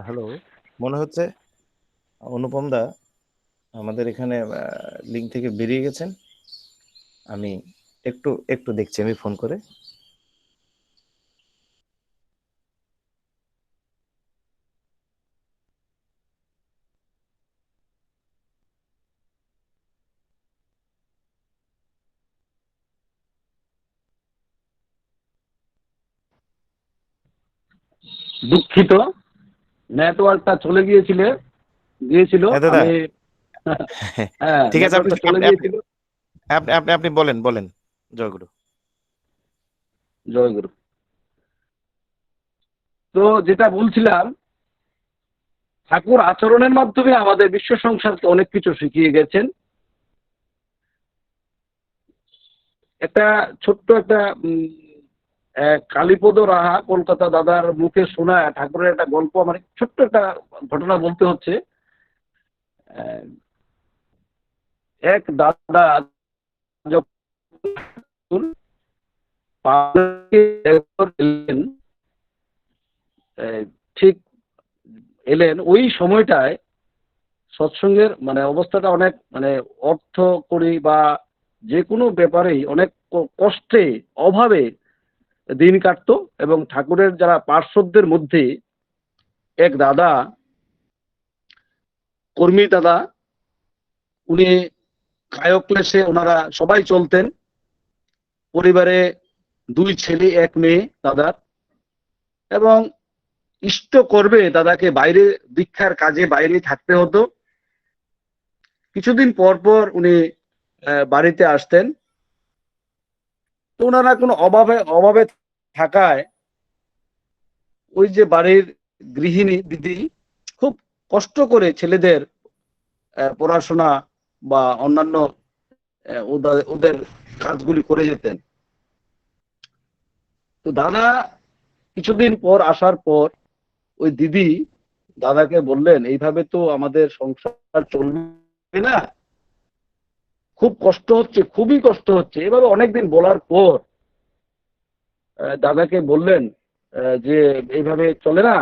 হ্যালো, মনে হচ্ছে অনুপম দা আমাদের এখানে লিঙ্ক থেকে বেরিয়ে গেছেন। আমি একটু দেখছি, আমি ফোন করে। দুঃখিত, নেটওয়ার্কটা চলে গিয়েছিল। দাদা, আমি ঠিক আছে, চলে গিয়েছিল। আপনি বলেন। জয়গুরু। জয়গুরু। তো যেটা বলছিলাম, ঠাকুর আচরণের মাধ্যমে আমাদের বিশ্ব সংসারকে অনেক কিছু শিখিয়ে গেছেন। একটা ছোট্ট একটা কালীপদ রাহা কলকাতা দাদার মুখে শোনা ঠাকুরের একটা গল্প, আমার ছোট্ট একটা ঘটনা বলতে হচ্ছে। আহ, এক দাদা যখন এলেন, ঠিক এলেন ওই সময়টায় সৎসঙ্গের মানে অবস্থাটা অনেক মানে অর্থ করি বা যে কোনো ব্যাপারেই অনেক কষ্টে অভাবে দিন কাটতো। এবং ঠাকুরের যারা পার্শ্বদের মধ্যে এক দাদা, কর্মী দাদা, উনি কায়ক ক্লেশে ওনারা সবাই চলতেন। পরিবারে 2 ছেলে 1 মেয়ে দাদার, এবং ইষ্ট করবে দাদাকে বাইরে দীক্ষার কাজে বাইরে থাকতে হতো। কিছুদিন পর পর উনি বাড়িতে আসতেন। তো ওনারা কোনো অভাবে থাকায় ওই যে বাড়ির গৃহিণী দিদি খুব কষ্ট করে ছেলেদের পড়াশোনা বা অন্যান্য ওদের কাজগুলি করে যেতেন। তো দাদা কিছুদিন পর আসার পর ওই দিদি দাদাকে বললেন, এইভাবে তো আমাদের সংসার চলবে না, খুব কষ্ট হচ্ছে, খুবই কষ্ট হচ্ছে। এভাবে অনেকদিন বলার পর দাদাকে বললেন যে এইভাবে চলে না,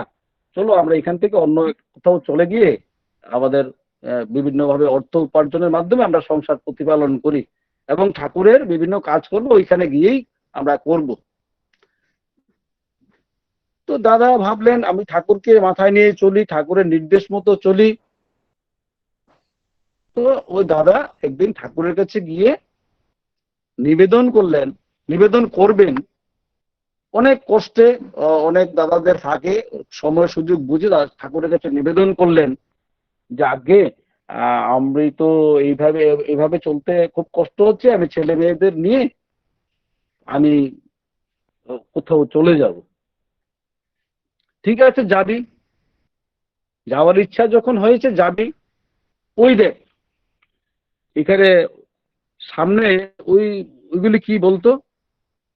চলো আমরা এখান থেকে অন্য কোথাও চলে গিয়ে আমাদের বিভিন্নভাবে অর্থ উপার্জনের মাধ্যমে আমরা সংসার প্রতিপালন করি এবং ঠাকুরের বিভিন্ন কাজ করবো, ওইখানে গিয়েই আমরা করব। তো দাদা ভাবলেন আমি ঠাকুরকে মাথায় নিয়ে চলি, ঠাকুরের নির্দেশ মতো চলি। তো ওই দাদা একদিন ঠাকুরের কাছে গিয়ে নিবেদন করলেন, নিবেদন করবেন। অনেক কষ্টে অনেক দাদাদের থাকে, সময় সুযোগ বুঝে ঠাকুরের কাছে নিবেদন করলেন যে আগে আমি তো এইভাবে চলতে খুব কষ্ট হচ্ছে, আমি ছেলে মেয়েদের নিয়ে আমি কোথাও চলে যাব। ঠিক আছে যাবি, যাওয়ার ইচ্ছা যখন হয়েছে যাবি। ওই দেখ এখানে সামনে ওইগুলি কি বলতো,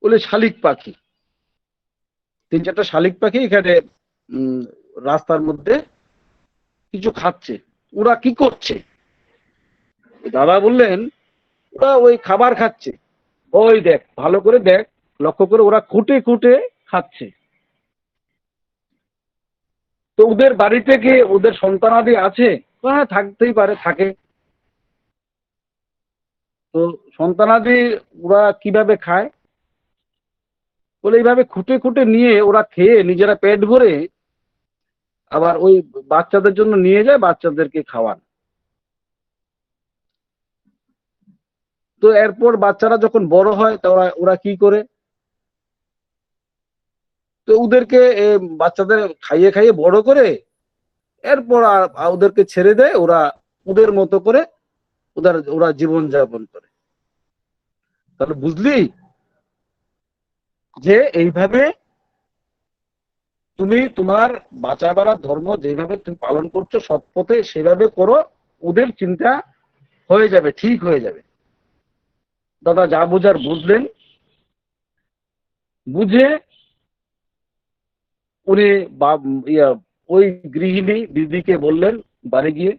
বলে শালিক পাখি, 3-4টা শালিক পাখি এখানে রাস্তার মধ্যে কিছু খাচ্ছে। ওরা কি করছে? দাদা বললেন ওরা ওই খাবার খাচ্ছে। ওই দেখ, ভালো করে দেখ, লক্ষ্য করে ওরা খুঁটে খুঁটে খাচ্ছে। তো ওদের বাড়িতে কি ওদের সন্তানাদি আছে? হ্যাঁ থাকতেই পারে, থাকে। তো সন্তানাদি ওরা কিভাবে খায়? বলে এইভাবে খুঁটে খুঁটে নিয়ে ওরা খেয়ে নিজেরা পেট ভরে আবার ওই বাচ্চাদের জন্য নিয়ে যায়, বাচ্চাদেরকে খাওয়ান। তো এরপর বাচ্চারা যখন বড় হয় তা ওরা কি করে? তো ওদেরকে বাচ্চাদের খাইয়ে খাইয়ে বড় করে এরপর ওদেরকে ছেড়ে দেয়, ওরা ওদের মতো করে ওরা জীবন যাপন করে। তাহলে বুঝলি যে এইভাবে তুমি তোমার বাঁচা বাড়ার ধর্ম যেভাবে তুমি পালন করছো সৎ পথে, সেভাবে করো, ওদের চিন্তা হয়ে যাবে, ঠিক হয়ে যাবে। দাদা যা বোঝার বুঝলেন, বুঝে উনি ওই গৃহিণী দিদিকে বললেন বাড়ি গিয়ে,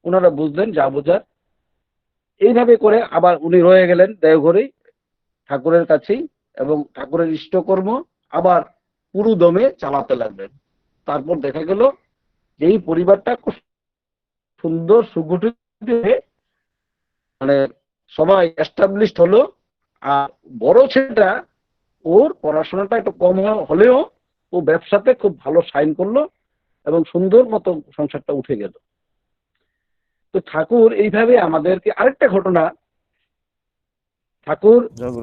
ওনারা বুঝলেন যা বোঝার। এইভাবে করে আবার উনি রয়ে গেলেন দেওঘরেই ঠাকুরের কাছেই, এবং ঠাকুরের ইষ্টকর্ম আবার পুরো দমে চালাতে লাগলেন। তারপর দেখা গেল যে এই পরিবারটা খুব সুন্দর সুগঠিত হয়ে মানে সবাই এস্টাবলিশড হলো। আর বড় ছেলেটা, ওর পড়াশোনাটা একটু কম হলেও ও ব্যবসাতে খুব ভালো সাইন করলো এবং সুন্দর মতো সংসারটা উঠে গেল। তো ঠাকুর এইভাবে আমাদেরকে, আরেকটা ঘটনা,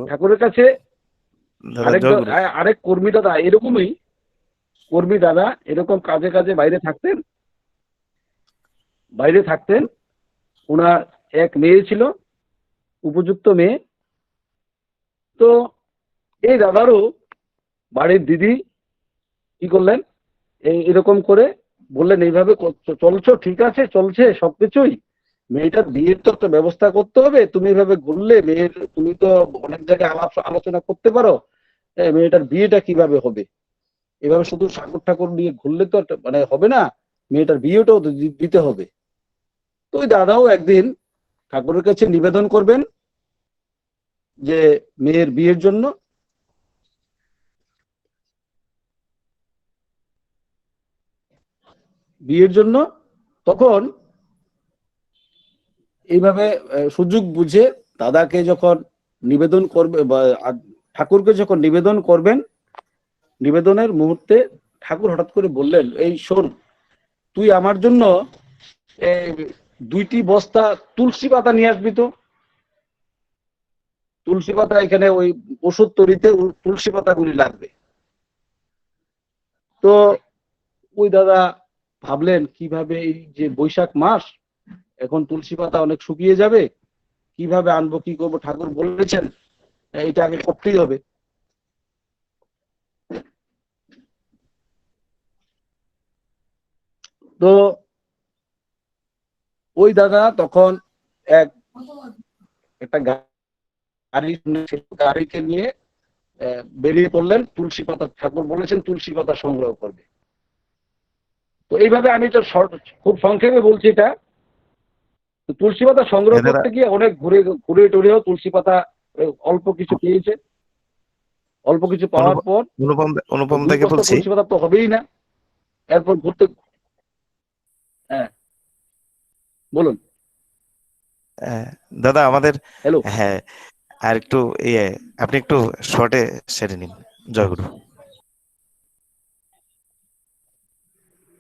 ঠাকুরের কাছে আরেক কর্মী দাদা এরকমই, কর্মী দাদা এরকম কাজে কাজে বাইরে থাকতেন। ওনার এক মেয়ে ছিল, উপযুক্ত মেয়ে। তো এই দাদারও বাড়ির দিদি কি করলেন, এরকম করে বললেন এইভাবে চলছো, ঠিক আছে চলছে সবকিছুই, মেয়েটার বিয়ের তো একটা ব্যবস্থা করতে হবে, তুমি এভাবে ঘুরলে মেয়ের, তুমি তো অনেক জায়গায় আলোচনা করতে পারো, মেয়েটার বিয়েটা কিভাবে হবে, এভাবে শুধু ঠাকুর ঠাকুর নিয়ে ঘুরলে তো মানে হবে না, মেয়েটার বিয়েটাও তো দিতে হবে। তো ওই দাদাও একদিন ঠাকুরের কাছে নিবেদন করবেন যে মেয়ের বিয়ের জন্য। তখন এইভাবে সুযোগ বুঝে দাদাকে যখন নিবেদন করবে বা ঠাকুরকে যখন নিবেদন করবেন, নিবেদনের মুহূর্তে ঠাকুর হঠাৎ করে বললেন, এই শোন, তুই আমার জন্য 2টি বস্তা তুলসী পাতা নিয়ে আসবি তো। তুলসী পাতা এখানে ওই ওষুধ তৈরিতে তুলসী পাতাগুলি লাগবে। তো ওই দাদা ভাবলেন কিভাবে, এই যে বৈশাখ মাস, এখন তুলসী পাতা অনেক শুকিয়ে যাবে, কিভাবে আনবো, কি করবো, ঠাকুর বলেছেন এটা আগে করতেই হবে। তো ওই দাদা তখন একটা গাড়িকে নিয়ে বেরিয়ে পড়লেন তুলসী পাতা, ঠাকুর বলেছেন তুলসী পাতা সংগ্রহ করবে। তো এইভাবে আমি তো খুব সংক্ষেপে বলছি এটা। তুলসী পাতা সংগ্রহ এনারা করতে গিয়ে অনেক ঘুরে টুরেও তুলসী পাতা অল্প কিছু পেয়েছে। অল্প কিছু পাওয়ার পর অনুপম 2 থেকে বস্তা বলছি। তুলসী পাতা তো হবেই না। এরপর ঘুরতে, হ্যাঁ বলুন। দাদা আমাদের, হ্যালো, হ্যাঁ, আর একটু ইয়ে, আপনি একটু শর্টে সেরে নিন। জয়গুরু।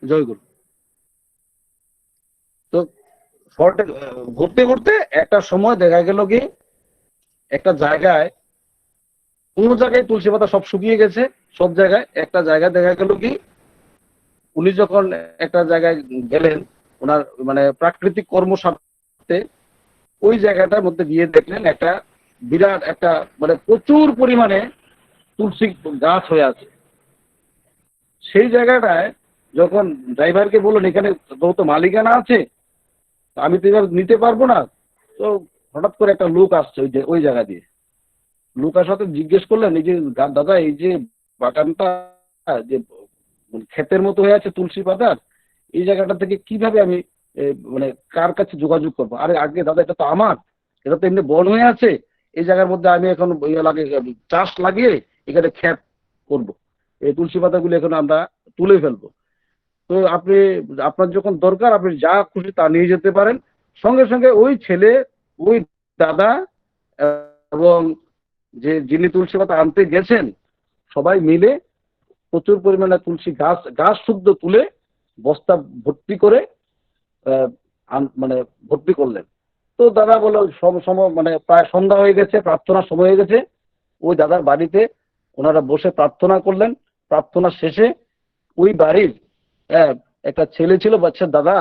জয়গুরু। তো শর্টে ঘুরতে ঘুরতে একটা সময় দেখা গেল কি, একটা জায়গায়, কোনো জায়গায় তুলসী পাতা সব শুকিয়ে গেছে, সব জায়গায়। একটা জায়গায় দেখা গেল কি, উনি যখন একটা জায়গায় গেলেন ওনার মানে প্রাকৃতিক কর্ম সাথে, ওই জায়গাটার মধ্যে গিয়ে দেখলেন একটা বিরাট একটা মানে প্রচুর পরিমাণে তুলসী গাছ হয়ে আছে। সেই জায়গাটায় যখন ড্রাইভারকে বললেন এখানে তো মালিকানা আছে, আমি তো এবার নিতে পারবো না, তো হঠাৎ করে একটা লোক আসছে ওই জায়গা দিয়ে। লোক আসাতে জিজ্ঞেস করলেন, এই যে দাদা, এই যে বাগানটা যে ক্ষেতের মতো হয়ে আছে তুলসী পাতার, এই জায়গাটা থেকে কিভাবে আমি মানে কার কাছে যোগাযোগ করবো? আরে আগে দাদা, এটা তো আমার, এটা তো এমনি বন হয়ে আছে, এই জায়গার মধ্যে আমি এখন চাষ লাগিয়ে এখানে ক্ষেত করব, এই তুলসী পাতাগুলো এখন আমরা তুলে ফেলবো। তো আপনি, আপনার যখন দরকার আপনি যা খুশি তা নিয়ে যেতে পারেন। সঙ্গে সঙ্গে ওই ছেলে, ওই দাদা এবং যিনি তুলসী পাতা আনতে গেছেন, সবাই মিলে প্রচুর পরিমাণে তুলসী গাছ শুদ্ধ তুলে বস্তা ভর্তি করে মানে ভর্তি করলেন। তো দাদা বলে মানে প্রায় সন্ধ্যা হয়ে গেছে, প্রার্থনার সময় হয়ে গেছে। ওই দাদার বাড়িতে ওনারা বসে প্রার্থনা করলেন। প্রার্থনা শেষে ওই বাড়ির একটা ছেলে ছিল, বলছে দাদা,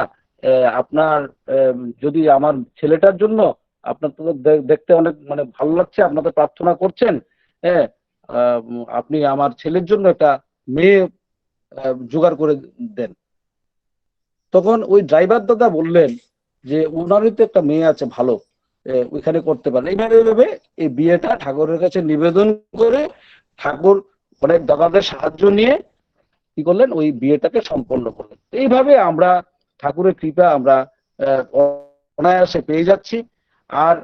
আপনার যদি আমার ছেলেটার জন্য, আপনার তো দেখতে অনেক মানে ভালো লাগছে, আপনাদের প্রার্থনা করছেন, হ্যাঁ, আপনি আমার ছেলের জন্য একটা মেয়ে জোগাড় করে দেন। তখন ওই ড্রাইভার দাদা বললেন যে ওনারই তো একটা মেয়ে আছে ভালো, ওইখানে করতে পারেন। এইভাবে এই বিয়েটা ঠাকুরের কাছে নিবেদন করে ঠাকুর অনেক দাদাদের সাহায্য নিয়ে কি করলেন, ওই বিয়েটাকে সম্পন্ন করলেন। এইভাবে আমরা ঠাকুরের কৃপা আমরা অনায়াসে পেয়ে যাচ্ছি। আর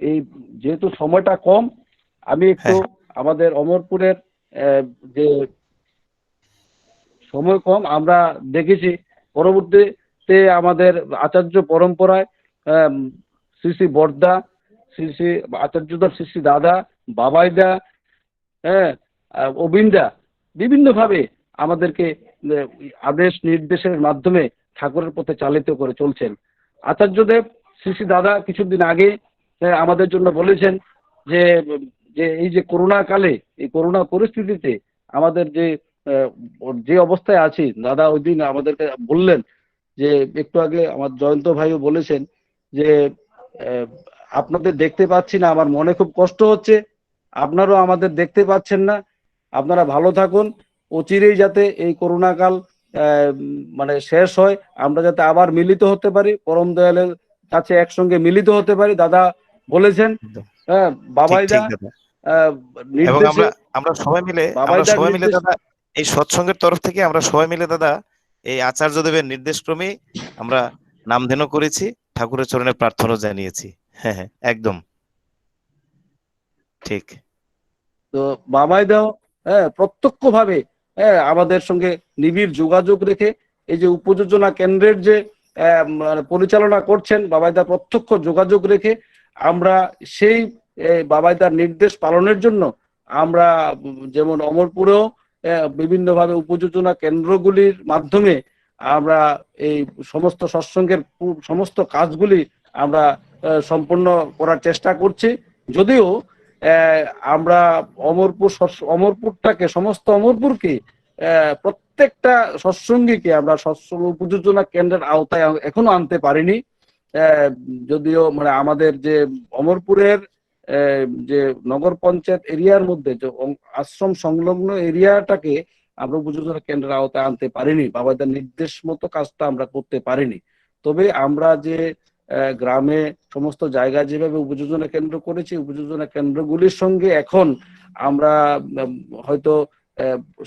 এই যেহেতু সময়টা কম, আমি একটু আমাদের অমরপুরের যে সময় কম, আমরা দেখেছি পরবর্তীতে আমাদের আচার্য পরম্পরায় শ্রী শ্রী বর্দা, শ্রী শ্রী আচার্যদা, শ্রী শ্রী দাদা, বাবাইদা, হ্যাঁ, অবিন্দা বিভিন্নভাবে আমাদেরকে আদেশ নির্দেশের মাধ্যমে ঠাকুরের পথে চালিত করে চলছেন। আচার্যদেব শ্রী শ্রী দাদা কিছুদিন আগে আমাদের জন্য বলেছেন যে এই যে করোনা কালে, এই করোনা পরিস্থিতিতে আমাদের যে অবস্থায় আছি, দাদা ওই দিন আমাদেরকে বললেন যে, একটু আগে আমার জয়ন্ত ভাইও বলেছেন যে আপনাদের দেখতে পাচ্ছি না, আমার মনে খুব কষ্ট হচ্ছে, আপনারাও আমাদের দেখতে পাচ্ছেন না, আপনারা ভালো থাকুন, অচিরেই যাতে এই করোনা কাল মানে শেষ হয়, আমরা যাতে আবার মিলিত হতে পারি, পরম দয়ালের কাছে একসঙ্গে মিলিত হতে পারি। দাদা বলেছেন, একদম হ্যাঁ, ঠিক বাবাইদা ঠিক দাদা। এবং নির্দেশে, আমরা সবাই মিলে বাবাইদার নির্দেশ, দাদা এই সৎসঙ্গের তরফ থেকে আমরা সবাই মিলে দাদা এই আচার্যদেবের নির্দেশক্রমে আমরা নামধেন করেছি, ঠাকুরের চরণে প্রার্থনা জানিয়েছি। হ্যাঁ হ্যাঁ একদম ঠিক। তো বাবাইদাও প্রত্যক্ষভাবে আমাদের সঙ্গে নিবিড় যোগাযোগ রেখে এই যে উপযোজনা কেন্দ্রের যে মানে পরিচালনা করছেন, বাবাইদা প্রত্যক্ষ যোগাযোগ রেখে আমরা সেই বাবাইদার নির্দেশ পালনের জন্য আমরা যেমন অমরপুরেও বিভিন্নভাবে উপযোজনা কেন্দ্রগুলির মাধ্যমে আমরা এই সমস্ত সৎসঙ্গের সমস্ত কাজগুলি আমরা সম্পন্ন করার চেষ্টা করছি। যদিও আমরা অমরপুরটাকে, সমস্ত অমরপুরকে, প্রত্যেকটা সৎসঙ্গীকে আমরা সৎসঙ্গ উপযোজনা কেন্দ্রের আওতায় এখনো আনতে পারিনি। যদিও মানে আমাদের যে অমরপুরের যে নগর পঞ্চায়েত এরিয়ার মধ্যে যে আশ্রম সংলগ্ন এরিয়াটাকে আমরা উপযোজনা কেন্দ্রের আওতায় আনতে পারিনি, বাবাদের নির্দেশ মতো কাজটা আমরা করতে পারিনি। তবে আমরা যে গ্রামে সমস্ত জায়গায় যেভাবে উপযোজনা কেন্দ্র করেছি, উপযোজনা কেন্দ্রগুলির সঙ্গে এখন আমরা হয়তো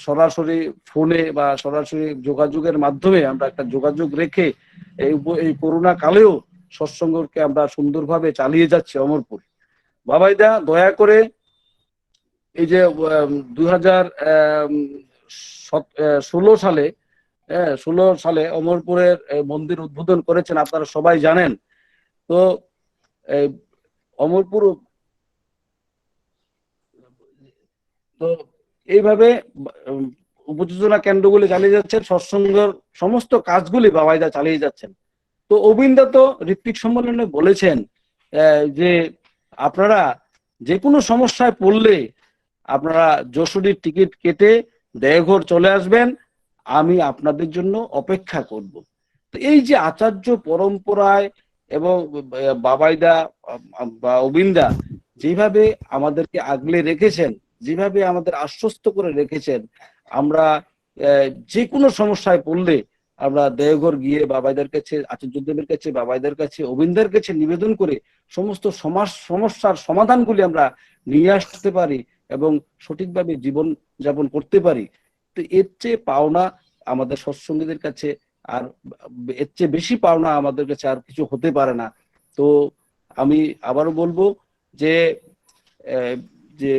সরাসরি ফোনে বা সরাসরি যোগাযোগের মাধ্যমে আমরা একটা যোগাযোগ রেখে এই করোনা কালেও সৎসঙ্গকে আমরা সুন্দরভাবে চালিয়ে যাচ্ছি অমরপুর। বাবাইদা দয়া করে এই যে 2016 সালে অমরপুরের মন্দির উদ্বোধন করেছেন, আপনারা সবাই জানেন। তো অমরপুর তো এইভাবে উপযোজনা কেন্দ্রগুলি চালিয়ে যাচ্ছেন, সৎসঙ্গের সমস্ত কাজগুলি বাবাইদা চালিয়ে যাচ্ছেন। তো অবিন্দা তো ঋত্বিক সম্মেলনে বলেছেন যে আপনারা যে কোনো সমস্যায় পড়লে আপনারা যশোরের টিকিট কেটে দেওঘর চলে আসবেন, আমি আপনাদের জন্য অপেক্ষা করব। তো এই যে আচার্য পরম্পরায় এবং বাবাইদা বা অবিন্দা যেভাবে আমাদেরকে আগলে রেখেছেন, যেভাবে আমাদের আশ্বস্ত করে রেখেছেন, আমরা যে কোনো সমস্যায় পড়লে আমরা দেওঘর গিয়ে বাবাইদের কাছে, আচার্যদেবের কাছে, বাবাইদের কাছে, অবিন্দের কাছে নিবেদন করে সমস্ত সমস্যার সমাধানগুলি আমরা নিয়ে আসতে পারি এবং সঠিকভাবে জীবন যাপন করতে পারি। তো এর চেয়ে পাওনা আমাদের সৎসঙ্গীদের কাছে আর, এর চেয়ে বেশি পাওনা আমাদের কাছে আর কিছু হতে পারে না। তো আমি আবারও বলবো যে যে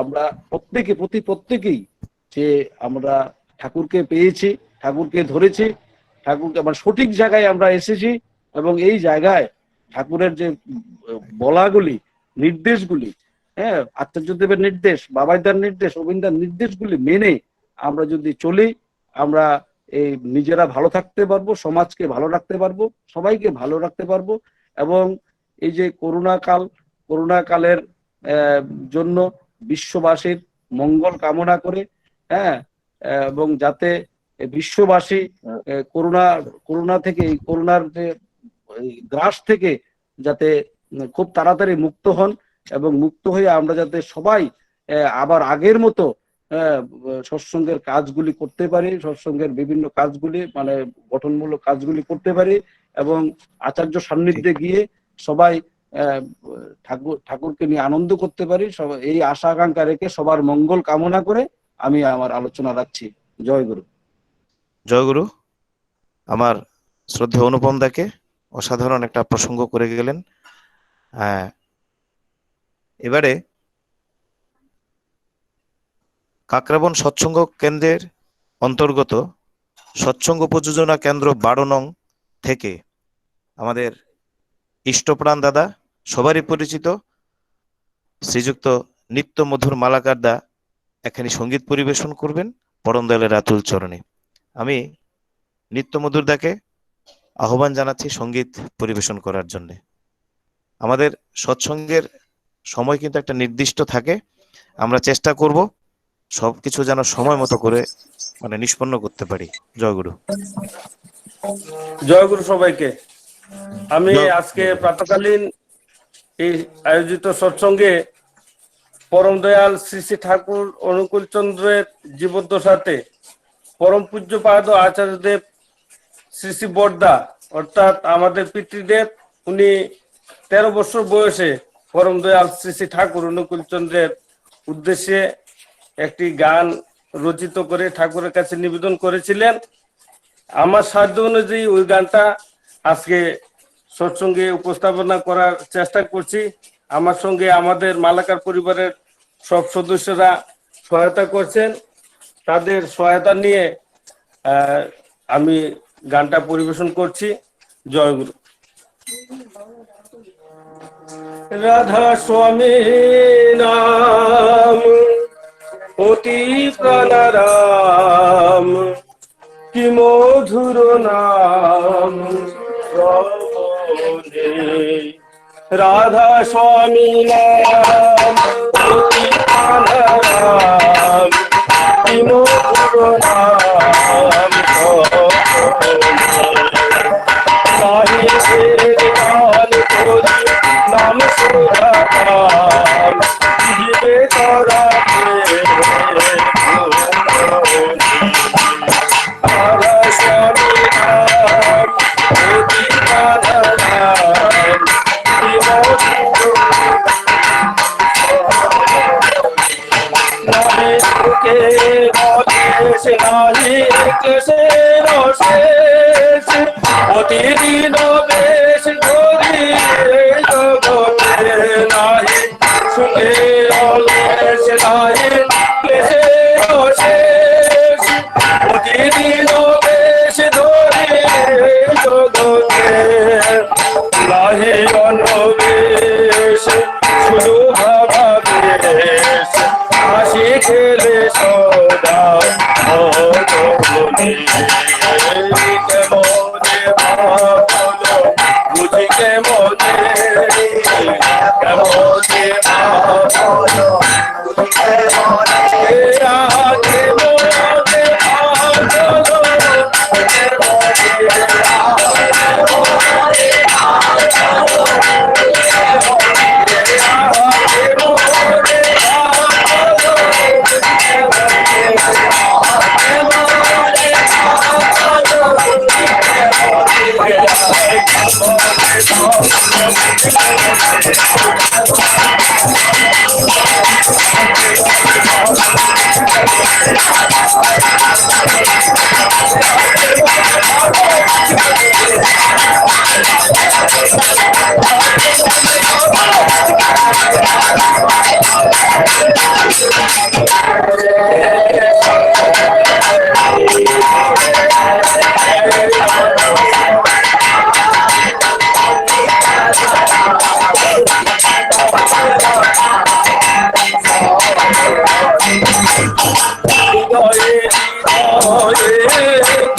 আমরা প্রত্যেকেই যে আমরা ঠাকুরকে পেয়েছি, ঠাকুরকে ধরেছি, ঠাকুরকে আমার সঠিক জায়গায় আমরা এসেছি এবং এই জায়গায় ঠাকুরের যে বলাগুলি, নির্দেশগুলি, আচার্যদেবের নির্দেশ, বাবাইদার নির্দেশ, অবিন্দার নির্দেশগুলি মেনে আমরা যদি চলি, আমরা এই নিজেরা ভালো থাকতে পারবো, সমাজকে ভালো রাখতে পারবো, সবাইকে ভালো রাখতে পারবো। এবং এই যে করোনা কালের জন্য বিশ্ববাসীর মঙ্গল কামনা করে, এবং যাতে বিশ্ববাসী করোনা থেকে, এই করোনার যে গ্রাস থেকে যাতে খুব তাড়াতাড়ি মুক্ত হন এবং মুক্ত হয়ে আমরা যাতে সবাই আবার আগের মতো সৎসঙ্গের কাজগুলি করতে পারি, সৎসঙ্গের বিভিন্ন কাজগুলি মানে গঠনমূলক কাজগুলি করতে পারি এবং আচার্য সান্নিধ্যে গিয়ে সবাই ঠাকুরকে নিয়ে আনন্দ করতে পারি। এই আশা আকাঙ্ক্ষা রেখে সবার মঙ্গল কামনা করে আমি আমার আলোচনা রাখছি। জয় গুরু। জয় গুরু। আমার শ্রদ্ধেয় অনুপম দাকে অসাধারণ একটা প্রসঙ্গ করে গেলেন। এবারে কাকরাবন সৎসঙ্গ কেন্দ্রের অন্তর্গত সৎসঙ্গ উপযোজনা কেন্দ্র 12 নং থেকে আমাদের ইষ্টপ্রাণ দাদা, সবারই পরিচিত শ্রীযুক্ত নিত্য মধুর মালাকার দা এখানে সঙ্গীত পরিবেশন করবেন পরম দয়ালের আতুল চরণে। আমি নিত্য মধুর দাকে আহ্বান জানাচ্ছি সঙ্গীত পরিবেশন করার জন্য। আমাদের সৎসঙ্গের সময় কিন্তু একটা নির্দিষ্ট থাকে, আমরা চেষ্টা করব সবকিছু যেন সময় মতো করে মানে নিষ্পন্ন করতে পারি। জয় গুরু। জয় গুরু সবাইকে। আমি আজকে প্রাতকালীন এই আয়োজিত সৎসঙ্গে পরম দয়াল শ্রী শ্রী ঠাকুর অনুকূল চন্দ্রের জীবদ্দশাতে পরম পূজ্যপাদ আচার্যদেব শ্রী শ্রী বড়দা অর্থাৎ আমাদের পিতৃদেব, উনি 13 বছর বয়সে পরম দয়াল শ্রী শ্রী ঠাকুর অনুকূল চন্দ্রের উদ্দেশ্যে একটি গান রচিত করে ঠাকুরের কাছে নিবেদন করেছিলেন। আমার সাধ্য অনুযায়ী ওই গানটা আজকে সৎসঙ্গে উপস্থাপনা করার চেষ্টা করছি। আমার সঙ্গে আমাদের মালাকার পরিবারের সব সদস্যরা সহায়তা করছেন। তাদের সহায়তা নিয়ে আমি গানটা পরিবেশন করছি। জয়গুরু। রাধা স্বামী নাম অতি প্রাণারাম, কি মধুর নাম শ্রবণে। রাধা স্বামী নাম অতি প্রাণারাম, কি মধুর নাম শ্রবণে। গান করি নাম সুধাম, দিবে করা রাধা স্বামী নাম অতি প্রাণারাম, কি মধুর নাহি সুখে অদেশ নাহি ক্লেশের শেষ, প্রতিদিন বেশ ধরি জগতে। নাহি সুখে অদেশ নাহি ক্লেশের শেষ, প্রতিদিন বেশ ধরি জগতে। নাহি অনবেশ শুধু ভাবাবেশ, হাসি খেলে সদা মনে। কেমনে ভাবলো বুঝি কেমনে, কেমনে ভাবলো বুঝি কেমনে। কেমনে ভাবলো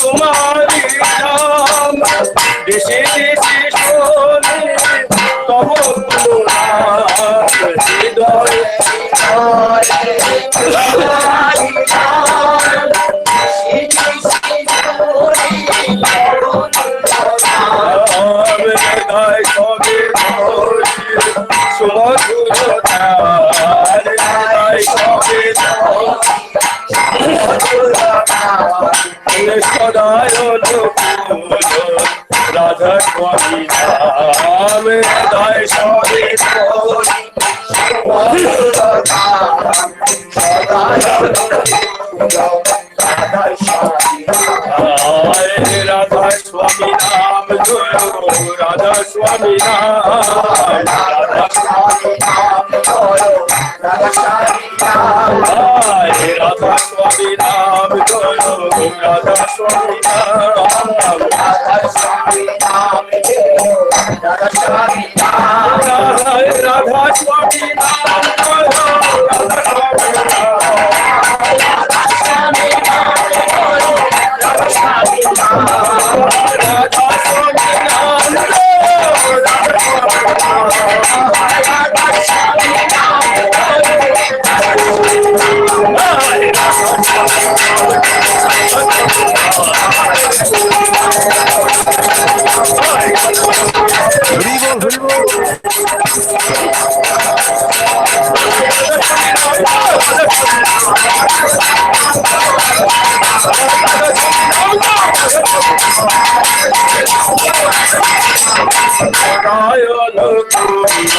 তোমারি নাম দেশে দেশে শোনে তব গুণগান। হৃদয়ে সবে সুমধুরতা, সবে সদায় অনুকূল রাধা স্বামী নাম। হৃদয় সবে রাধা স্বামী নাম ধরো, রাধা স্বামী নাম, রাধা স্বামী নাম ধরো, রাধা স্বামী নাম। রাধা স্বামী নাম ধরো, রাধা স্বামী নাম, রাধা স্বামী নাম ধরো, রাধা স্বামী নাম। রাধা স্বামী নাম ধরো, রাধা স্বামী নাম, রাধা স্বামী নাম ধরো, রাধা স্বামী নাম। রাধা স্বামী নাম ধরো, রাধা স্বামী নাম, হরি বল হরি বল। নারায়ণ কুঞ্জ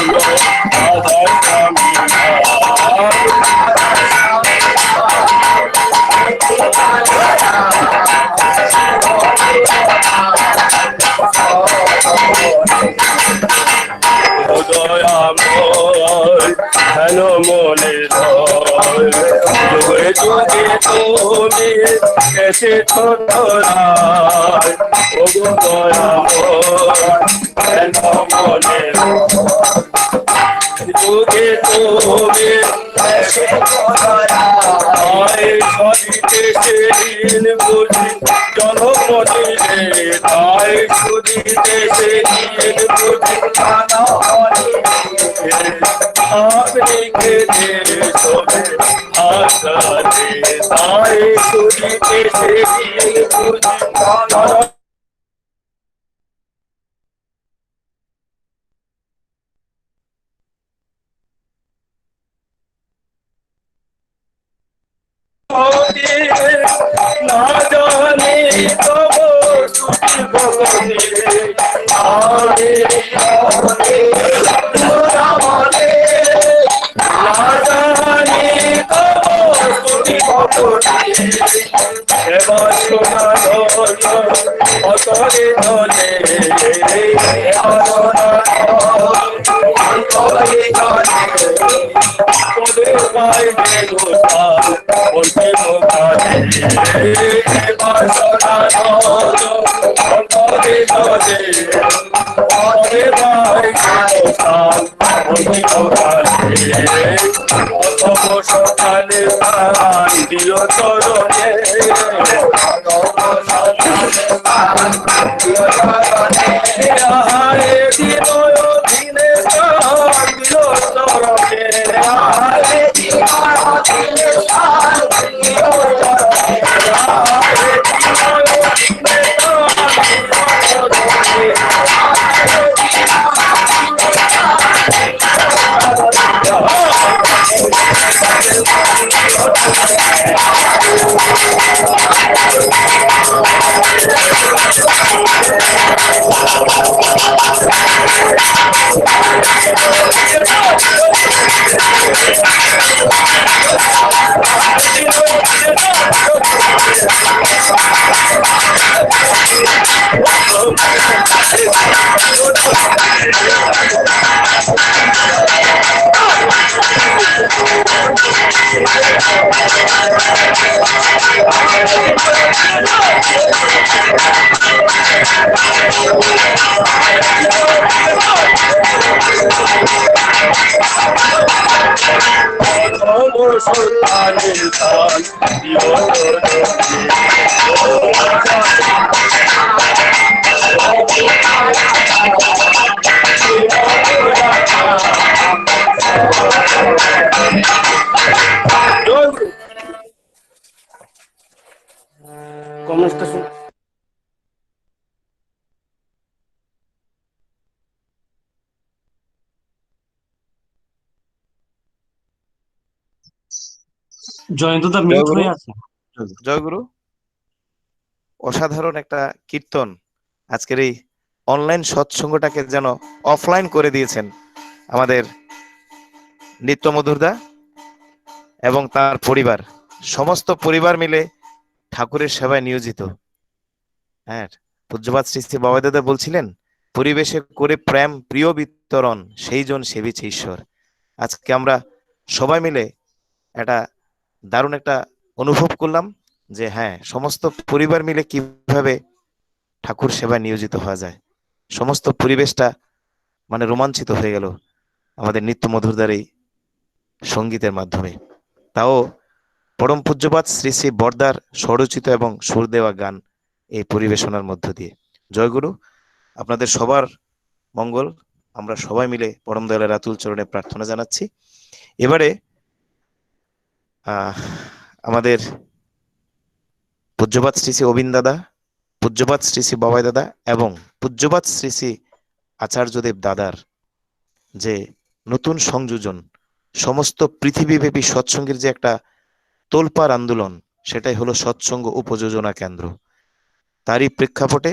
রাধা স্বামী দয়াময় হেন মনে যুগে যুগে তুমি এসেছ ধরায় ওগো দয়াময় হেন মনে যুগে তুমি এসেছ ধরায় সদিতে সেদিন বুঝি জনম দিলে তাই সুদিতে সেদিন বুঝি আপনি কে সবে আসাতে তাই সুদিতে সেদিন বুঝি না জানি তব সুখী ভগতি না জানি তব সুখী ভগতি এবার শোনালো অতরে ধরে তোদের পাইবে গোসাল বলতে মোকালে এবার শোনালো অতরে ধরে তোদের পাইবে গোসাল বলতে মোকালে অথম সকালে প্রাণ দিও চরণে আহারে দিনয় দিনে প্রাণ দিও চরণে আহারে দিনয় দিনে প্রাণ দিও চরণে আহারে দিনয় দিনে প্রাণ দিও চরণে সুলতানের দান দিও কমেন্টটা শুন জয়ন্তদা মিউট হয়ে আছে। জয়গুরু, অসাধারণ একটা কীর্তন আজকের এই অনলাইন সৎসঙ্গটাকে যেন অফলাইন করে দিয়েছেন আমাদের নিত্যমধুরদা এবং তার পরিবার, সমস্ত পরিবার মিলে ঠাকুরের সেবায় নিয়োজিত। হ্যাঁ, পূজ্যপাত শ্রী শ্রী বাবা দাদা বলছিলেন, পরিবেশে করে প্রেম প্রিয় বিতরণ সেই জন সেবিছে ঈশ্বর। আজকে আমরা সবাই মিলে একটা দারুণ একটা অনুভব করলাম যে হ্যাঁ, সমস্ত পরিবার মিলে কিভাবে ঠাকুর সেবায় নিয়োজিত হওয়া যায়। সমস্ত পরিবেশটা মানে রোমাঞ্চিত হয়ে গেল আমাদের নিত্য মধুরদার এই সঙ্গীতের মাধ্যমে, তাও পরম পূজ্যপাত শ্রী শ্রী বর্দার স্বরচিত এবং সুর দেওয়া গান এই পরিবেশনার মধ্য দিয়ে। জয়গুরু, আপনাদের সবার মঙ্গল আমরা সবাই মিলে পরম দয়ালের আতুল চরণে প্রার্থনা জানাচ্ছি। এবারে আমাদের পূজ্যপাত শ্রী শ্রী অবিন দাদা, পূজ্যপাত শ্রী শ্রী বাবাই দাদা এবং পূজ্যপাত শ্রী শ্রী আচার্যদেব দাদার যে নতুন সংযোজন, সমস্ত পৃথিবীব্যাপী সৎসঙ্গের যে একটা তোলপাড় আন্দোলন, সেটাই হলো সৎসঙ্গ উপযোজনা কেন্দ্র। তারই প্রেক্ষাপটে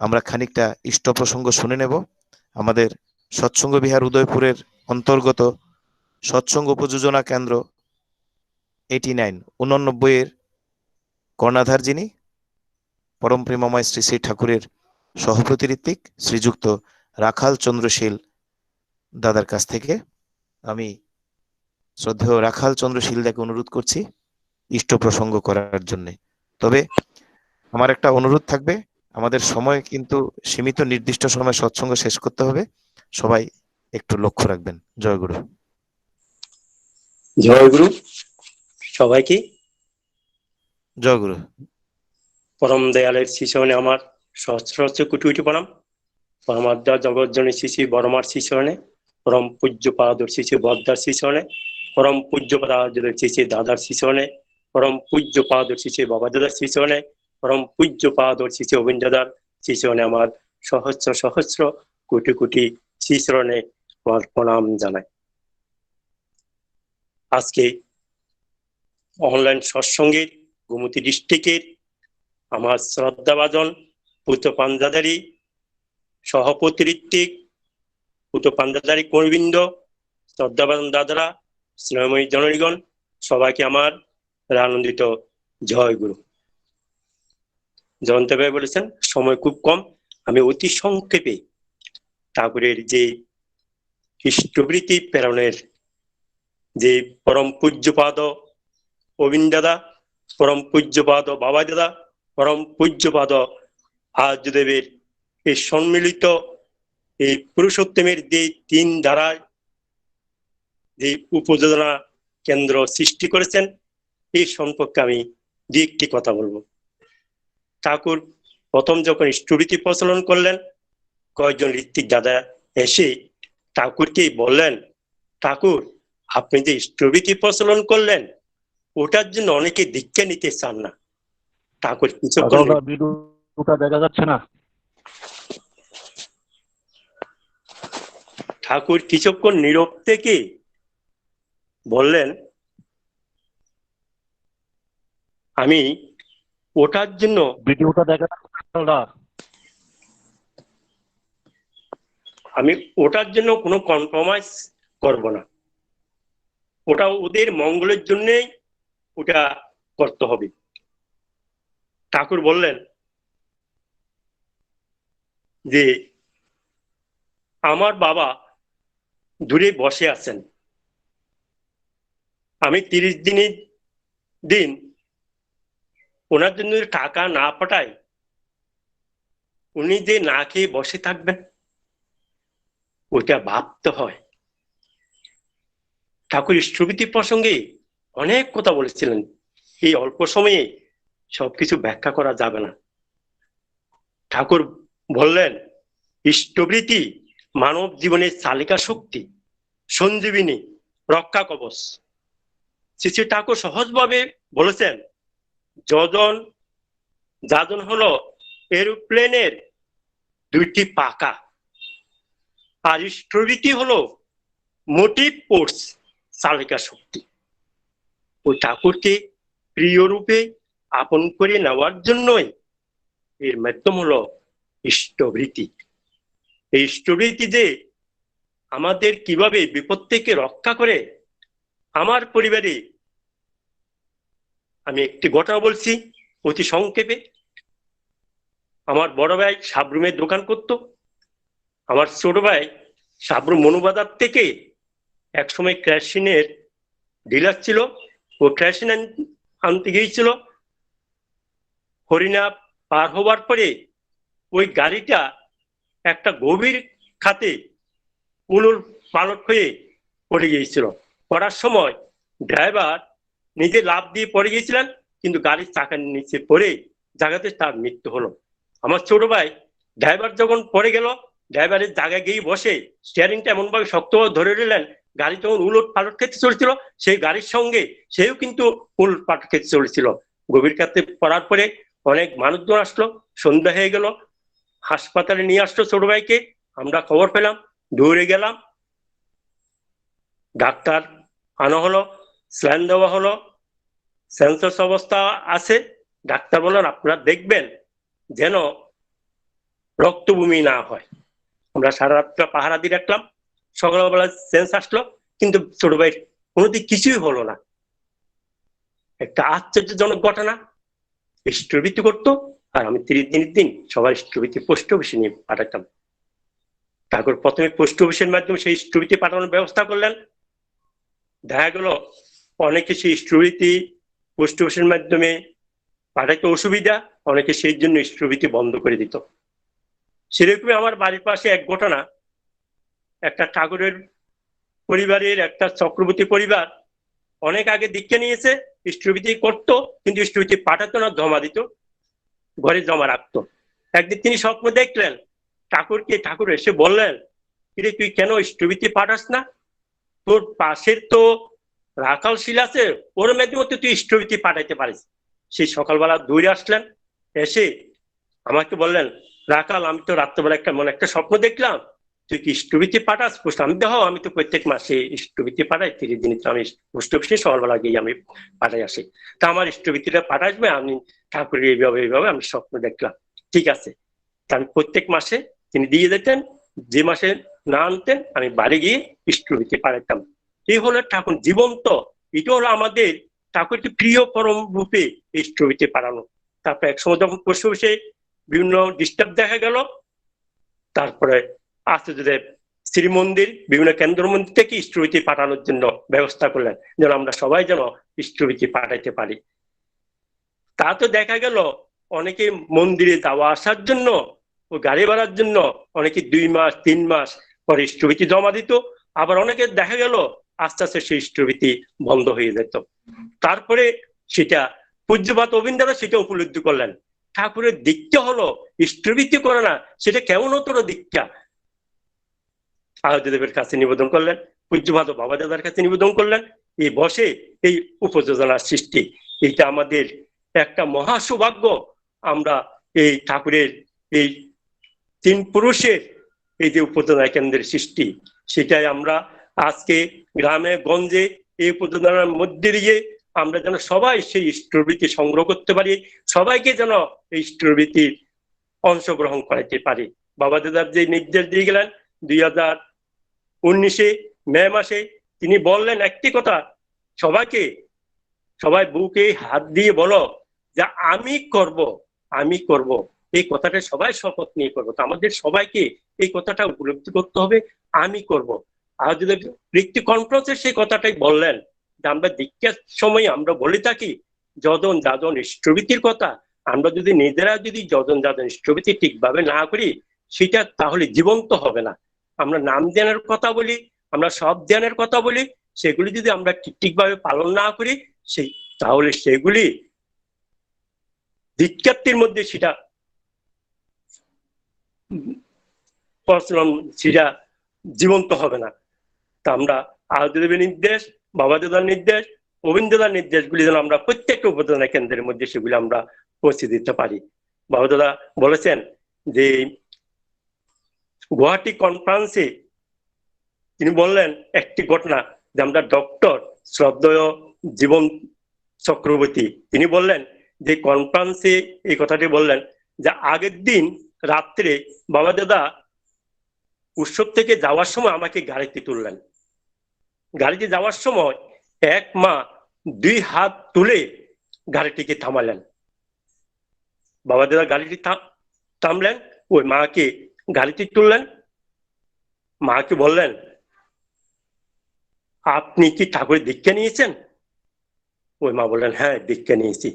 আমরা খানিকটা ইষ্ট প্রসঙ্গ শুনে নেব। আমাদের সৎসঙ্গ বিহার উদয়পুরের অন্তর্গত সৎসঙ্গ উপযোজনা কেন্দ্র 89 এর কর্ণাধার যিনি পরম প্রেমময় শ্রী শ্রী ঠাকুরের সহপ্রতি ঋত্বিক শ্রীযুক্ত রাখাল চন্দ্রশীল দাদার কাছ থেকে আমি শ্রদ্ধেয় রাখাল চন্দ্রশীল দাকে অনুরোধ করছি ইষ্ট প্রসঙ্গ করার জন্য। তবে আমার একটা অনুরোধ থাকবে, আমাদের সময় কিন্তু সীমিত, নির্দিষ্ট সময় সৎসঙ্গ শেষ করতে হবে, সবাই একটু লক্ষ্য রাখবেন। জয় গুরু। জয় গুরু সবাইকে। জয় গুরু। পরম দয়ালের শিশনে আমার সহস্র কোটি কোটি প্রণাম। পরমাদ্যা জগৎজনী শিশি বরমার শিশনে, পরম পূজ্য পাদর শিশি বদ্দার শিশনে, পরম পূজ্য পাদর শিশি দাদার শিশনে, পরম পূজ্য পাদর শিশি বাবা দাদার শিশনে, পরম পূজ্য পাদর শিশি অবিন্দ দাদার শিশনে আমার সহস্র সহস্র কোটি কোটি শিশনে আমার প্রণাম জানাই। আজকে অনলাইন সৎসঙ্গের গোমতী ডিস্ট্রিক্টের আমার শ্রদ্ধাভাজন পুত পাঞ্জাদারি সহপতি ঋত্বিক, পুত পাঞ্জাদারি কর্মীবৃন্দ, শ্রদ্ধাভাজন দাদারা, স্নেহময়ী জননীগণ, সবাইকে আমার আনন্দিত জয় গুরু। জয়ন্ত ভাই বলেছেন সময় খুব কম, আমি অতি সংক্ষেপে ঠাকুরের যে ইষ্টবৃত্তি প্রেরণের যে পরম পূজ্যপাদ অবিন্দ দাদা, পরম পূজ্যপাদ বাবা দাদা, পরম পূজ্যপাদ আর্যদেবের এই সম্মিলিত এই পুরুষোত্তমের যে তিন ধারায় যে উপযোজনা কেন্দ্র সৃষ্টি করেছেন, এই সম্পর্কে আমি দু একটি কথা বলবো। ঠাকুর প্রথম যখন ইষ্টবৃত্তি প্রচলন করলেন, কয়েকজন ঋত্বিক দাদা এসে ঠাকুরকে বললেন, ঠাকুর আপনি যে ইষ্টবৃত্তি প্রচলন করলেন ওটার জন্য অনেকে দীক্ষা নিতে চান না। ঠাকুর কিছুক্ষণ দেখা যাচ্ছে না। ঠাকুর কিছুক্ষণ নীরব থেকে বললেন, আমি ওটার জন্য ভিডিওটা দেখা আমি ওটার জন্য কোনো কম্প্রোমাইজ করব না, ওটা ওদের মঙ্গলের জন্যই ওটা করতে হবে। ঠাকুর বললেন যে আমার বাবা দূরে বসে আছেন, আমি 30 দিন ওনার জন্য টাকা না পাঠাই, উনি যে না খেয়ে বসে থাকবেন ওইটা ভাবতে হয়। ঠাকুর ইষ্টবৃত্তি প্রসঙ্গে অনেক কথা বলেছিলেন, এই অল্প সময়ে সবকিছু ব্যাখ্যা করা যাবে না। ঠাকুর বললেন ইষ্টবৃত্তি মানব জীবনের চালিকা শক্তি, সঞ্জীবিনী, রক্ষা কবচ। শ্রী ঠাকুর সহজভাবে বলেছেন যাজন হলো এরোপ্লেনের দুইটি পাকা, আর ইষ্টবৃত্তি হলো মোটিভ ফোর্স, চালিকা শক্তি। ওই ঠাকুরকে প্রিয় রূপে আপন করে নেওয়ার জন্যই এর মাধ্যম হলো ইষ্টবৃত্তি। এই ইষ্টবৃত্তি যে আমাদের কিভাবে বিপদ থেকে রক্ষা করে, আমার পরিবারে আমি একটি ঘটনা বলছি অতি সংক্ষেপে। আমার বড় ভাই সাবরুমের দোকান করত, আমার ছোট ভাই সাবরুম মনুবাজার থেকে একসময় ক্র্যাশিনের ডিলার ছিল, ও ক্র্যাশিন আনতে গিয়েছিল। হরিণা পার হবার পরে ওই গাড়িটা একটা গভীর খাতে উলুর পালট হয়ে পড়ে গিয়েছিল। পড়ার সময় ড্রাইভার নিজে লাফ দিয়ে পড়ে গিয়েছিলেন, কিন্তু গাড়ির চাকার নিচে পড়ে জায়গাতে তার মৃত্যু হলো। আমার ছোট ভাই ড্রাইভার যখন পড়ে গেল, ড্রাইভারের জায়গায় গিয়ে বসে স্টিয়ারিংটা এমন ভাবে শক্তভাবে ধরে নিলেন, গাড়ি যখন উলট পালট খেতে চলছিল, সেই গাড়ির সঙ্গে সেও কিন্তু উলট পালট খেতে চলেছিল। গভীর খাতে পড়ার পরে অনেক মানুষজন আসলো, সন্ধ্যা হয়ে গেল, হাসপাতালে নিয়ে আসলো ছোট ভাইকে। আমরা খবর পেলাম, দৌড়ে গেলাম, ডাক্তার আনা হলো, স্যালাইন দেওয়া হলো, সেন্সাস অবস্থা আছে। ডাক্তার বললেন আপনারা দেখবেন যেন রক্তভূমি না হয়। আমরা সারা রাতটা পাহারা দিয়ে রাখলাম, সকালবেলা সেন্স আসলো, কিন্তু ছোট ভাইয়ের কোনোদিন কিছুই হলো না। একটা আশ্চর্যজনক ঘটনা। স্ট্রবিতি করতো, আর আমি 30 দিনের দিন সবার স্ট্রবিতি পোস্ট অফিসে নিয়ে পাঠাতাম। ঠাকুর প্রথমে পোস্ট অফিসের মাধ্যমে সেই স্ট্রবিতি পাঠানোর ব্যবস্থা করলেন। দেখা গেল অনেকে সেই স্ট্রবিতি পোস্ট অফিসের মাধ্যমে পাঠাইতে অসুবিধা, অনেকে সেই জন্য স্ট্রবিতি বন্ধ করে দিত। সেরকমই আমার বাড়ির পাশে এক ঘটনা। একটা ঠাকুরের পরিবারের একটা চক্রবর্তী পরিবার অনেক আগে দীক্ষা নিয়েছে, স্ট্রবিতি করতো, কিন্তু স্ট্রবিতি পাঠাতো না, জমা দিত, ঘরে জমা রাখতো। একদিন তিনি স্বপ্ন দেখলেন ঠাকুরকে। ঠাকুর এসে বললেন, কিরে তুই কেন স্ট্রবিতি পাঠাস না? তোর পাশের তো রাখাল শিল আছে, ওর মাধ্যমে তুই স্ট্রবিতি পাঠাইতে পারিস। সেই সকালবেলা দৌড়ে আসলেন, এসে আমাকে বললেন, রাখাল আমি তো রাত্রেবেলা একটা স্বপ্ন দেখলাম, তুই কি স্ট্রবিতি পাঠাস? আমি দেখো আমি তো প্রত্যেক মাসে স্ট্রবিতি পাঠাই, 30 দিন তো আমি পোস্ট অফিসে সকালবেলা গিয়ে আমি পাঠাই আসি, তা আমার স্ট্রবিতিটা পাঠাসবে? আমি ঠাকুরের এইভাবে আমি স্বপ্ন দেখলাম। ঠিক আছে। তা আমি প্রত্যেক মাসে তিনি দিয়ে যেতেন, যে মাসে না আনতেন আমি বাড়ি গিয়ে স্ট্রবিতি পাঠাতাম। এই হলো ঠাকুর জীবন্ত। এটা হলো আমাদের ঠাকুরকে প্রিয় পরম রূপে এই স্ট্রবিতি পাঠানো। তারপর একসময় যখন পোস্ট অফিসে বিভিন্ন ডিস্টার্ব দেখা গেল, তারপরে আচার্যদেব শ্রীমন্দির বিভিন্ন কেন্দ্র মন্দির থেকে স্ট্রবিতি পাঠানোর জন্য ব্যবস্থা করলেন, যেন আমরা সবাই যেন স্ট্রবিতি পাঠাইতে পারি। তা তো দেখা গেল অনেকে মন্দিরে যাওয়া আসার জন্য ও গাড়ি ভাড়ার জন্য অনেকে 2 মাস 3 মাস পরে স্ট্রবিতি জমা দিত, আবার অনেকে দেখা গেল আস্তে আস্তে সেই স্ট্রবিতি বন্ধ হয়ে যেত। তারপরে সেটা পূজ্যপাদ অবিন্দারা সেটা উপলব্ধি করলেন, ঠাকুরের দীক্ষা হলো স্ট্রবিতি করে না, সেটা কেমনতর দীক্ষা। আচার্যদেবের কাছে নিবেদন করলেন, পূজ্যপাদ বাবা দাদার কাছে নিবেদন করলেন, এই বসে এই উপযোজনার সৃষ্টি। এটা আমাদের একটা মহা সৌভাগ্য। আমরা এই ঠাকুরের এই 3 পুরুষের এই যে উপযোজনা কেন্দ্রের সৃষ্টি, সেটাই আমরা আজকে গ্রামে গঞ্জে এই উপযোজনার মধ্যে দিয়ে আমরা যেন সবাই সেই স্ট্রবিতি সংগ্রহ করতে পারি, সবাইকে যেন এই স্ট্রবিতির অংশগ্রহণ করাইতে পারি। বাবা দাদার যে নির্দেশ দিয়ে গেলেন 2019 মে মাসে, তিনি বললেন একটি কথা, সবাই বুকে হাত দিয়ে বলো যে আমি করব। এই কথাটা সবাই শপথ নিয়ে করবো। তো আমাদের সবাইকে এই কথাটা উপলব্ধি করতে হবে, আমি করব। আর যদি ঋত্বিক কনফারেন্সে সেই কথাটাই বললেন যে আমরা দীক্ষার সময় আমরা বলে থাকি যজন যাজন স্ট্রবিতির কথা, আমরা যদি নিজেরা যদি যজন যাজন স্ট্রবিতি ঠিকভাবে না করি, সেটা তাহলে জীবন্ত হবে না। আমরা নাম ধ্যানের কথা বলি, আমরা সব ধ্যানের কথা বলি, সেগুলি যদি আমরা ঠিকভাবে পালন না করি, তাহলে সেগুলি দীক্ষার্থীর মধ্যে সেটা সেটা জীবন্ত হবে না। তা আমরা আচার্যদেবের নির্দেশ, বাবা দাদার নির্দেশ, গোবিন্দদার নির্দেশগুলি যেন আমরা প্রত্যেকটা উপযোজনা কেন্দ্রের মধ্যে সেগুলি আমরা পৌঁছে দিতে পারি। বাবা দাদা বলেছেন যে গুয়াহাটি কনফারেন্সে তিনি বললেন একটি ঘটনা, যে আমরা ডক্টর শ্রদ্ধেয় জীবন চক্রবর্তী তিনি বললেন যে কনফারেন্সে এই কথাটি বললেন যে আগের দিন রাত্রে বাবা দাদা উৎসব থেকে যাওয়ার সময় আমাকে গাড়িতে তুললেন। গাড়িতে যাওয়ার সময় এক মা 2 হাত তুলে গাড়িটিকে থামালেন। বাবা দাদা গাড়িটি থামলেন, ওই মাকে গাড়িতে তুললেন, মাকে বললেন, আপনি কি ঠাকুরের দীক্ষা নিয়েছেন? ওই মা বললেন, হ্যাঁ দীক্ষা নিয়েছি।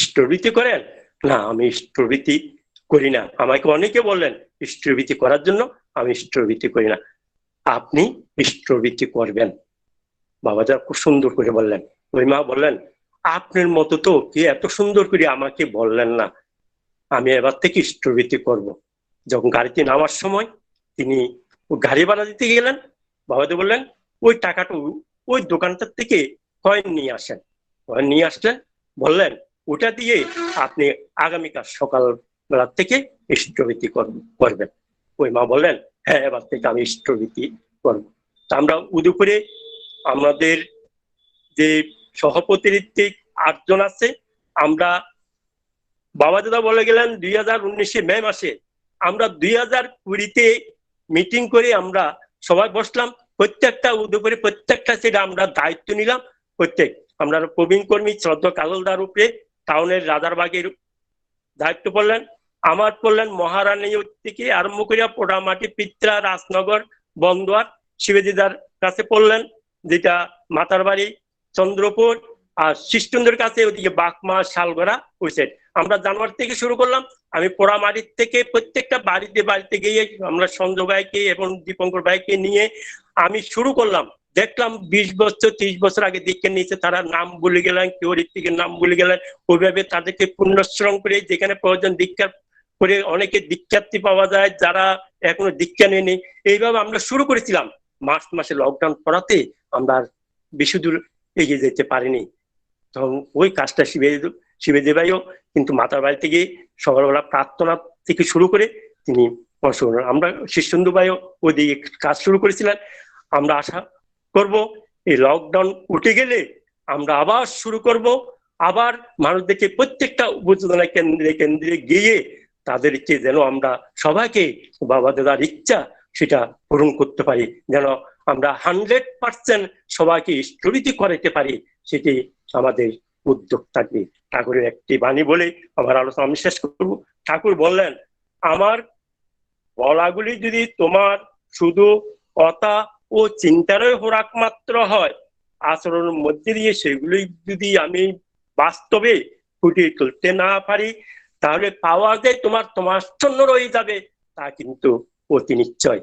স্ট্রবিতি করেন? না, আমি স্ট্রবিতি করি না। আমাকে অনেকে বললেন স্ট্রবিতি করার জন্য, আমি স্ট্রবিতি করি না। আপনি স্ট্রবিতি করবেন। বাবাজা খুব সুন্দর করে বললেন। ওই মা বললেন, আপনার মতো তো কে এত সুন্দর করে আমাকে বললেন না, আমি এবার থেকে স্ট্রবিতি করব। যখন গাড়িতে নামার সময় তিনি গাড়ি ভাড়া দিতে গেলেন, বাবাজি বললেন ওই টাকাটা ওই দোকানটার থেকে কয়েন নিয়ে আসেন। কয়েন নিয়ে আসলেন, বললেন ওটা দিয়ে আপনি আগামীকাল সকাল বেলার থেকে স্ট্রবিতি করবেন। ওই মা বললেন, হ্যাঁ এবার থেকে আমি স্ট্রবিতি করবো। তা আমরা উদয়পুরে আমাদের যে সভাপতি 8 জন আছে, আমরা বাবা দাদা বলে গেলেন 2019 মে মাসে আমরা 2020-তে মিটিং করে আমরা সবাই বসলাম, প্রত্যেকটা উদ্যোগে প্রত্যেকটা সেটা আমরা দায়িত্ব নিলাম। আমরা প্রবীণ কর্মী শ্রদ্ধা কাজলদার উপরে টাউনের রাজারবাগের দায়িত্ব পড়লেন, আমার পড়লেন মহারানী থেকে আরম্ভ করিয়া পোড়ামাটি, পিত্রা, রাজনগর, বন্দোয়ার, শিবেদিদার কাছে পড়লেন, যেটা মাতার বাড়ি চন্দ্রপুর, আর শিষ্টুন্দের কাছে ওদিকে বাকমা, শালগড়া ওই সাইড। আমরা জানুয়ারি থেকে শুরু করলাম। আমি পোড়ামাটির থেকে প্রত্যেকটা বাড়িতে গিয়ে আমরা সঞ্জয় ভাইকে এবং দীপঙ্কর ভাইকে নিয়ে আমি শুরু করলাম। দেখলাম 20 বছর 30 বছর আগে দীক্ষা নিয়েছে, তারা নাম ভুলে গেলেন, কেউ ঋত্বিকের নাম ভুলে গেলেন। ওইভাবে তাদেরকে পুনঃশ্রম করে যেখানে প্রয়োজন দীক্ষা করে অনেকে দীক্ষার্থী পাওয়া যায় যারা এখনো দীক্ষা নেয়নি। এইভাবে আমরা শুরু করেছিলাম। মার্চ মাসে লকডাউন করাতে আমরা বেশি দূর এগিয়ে যেতে পারিনি। তখন ওই কাজটা শিবেজি ভাইও কিন্তু মাতার বাড়ি থেকে সকালবেলা প্রার্থনা থেকে শুরু করে তিনি অংশগ্রহণ, আমরা শিষ্যন্দু ভাইও ওইদিকে কাজ শুরু করেছিলেন। আমরা আশা করব এই লকডাউন উঠে গেলে আমরা আবার শুরু করব, আবার মানুষদেরকে প্রত্যেকটা উপযোজনা কেন্দ্রে গিয়ে তাদেরকে যেন আমরা সবাইকে বাবা দাদার ইচ্ছা সেটা পূরণ করতে পারি, যেন আমরা 100% সবাইকে স্থগিত করাতে পারি, সেটি আমাদের উদ্যোগ থাকবে। ঠাকুরের একটি বাণী বলে আমার আলোচনা আমি শেষ করব। ঠাকুর বললেন, আমার বলাগুলি যদি তোমার শুধু কথা ও চিন্তারই হোরাক মাত্র হয়, আচরণের মধ্যে দিয়ে সেগুলি যদি আমি বাস্তবে ফুটিয়ে তুলতে না পারি, তাহলে পাওয়া যায় তোমার জন্য রয়ে যাবে, তা কিন্তু অতি নিশ্চয়।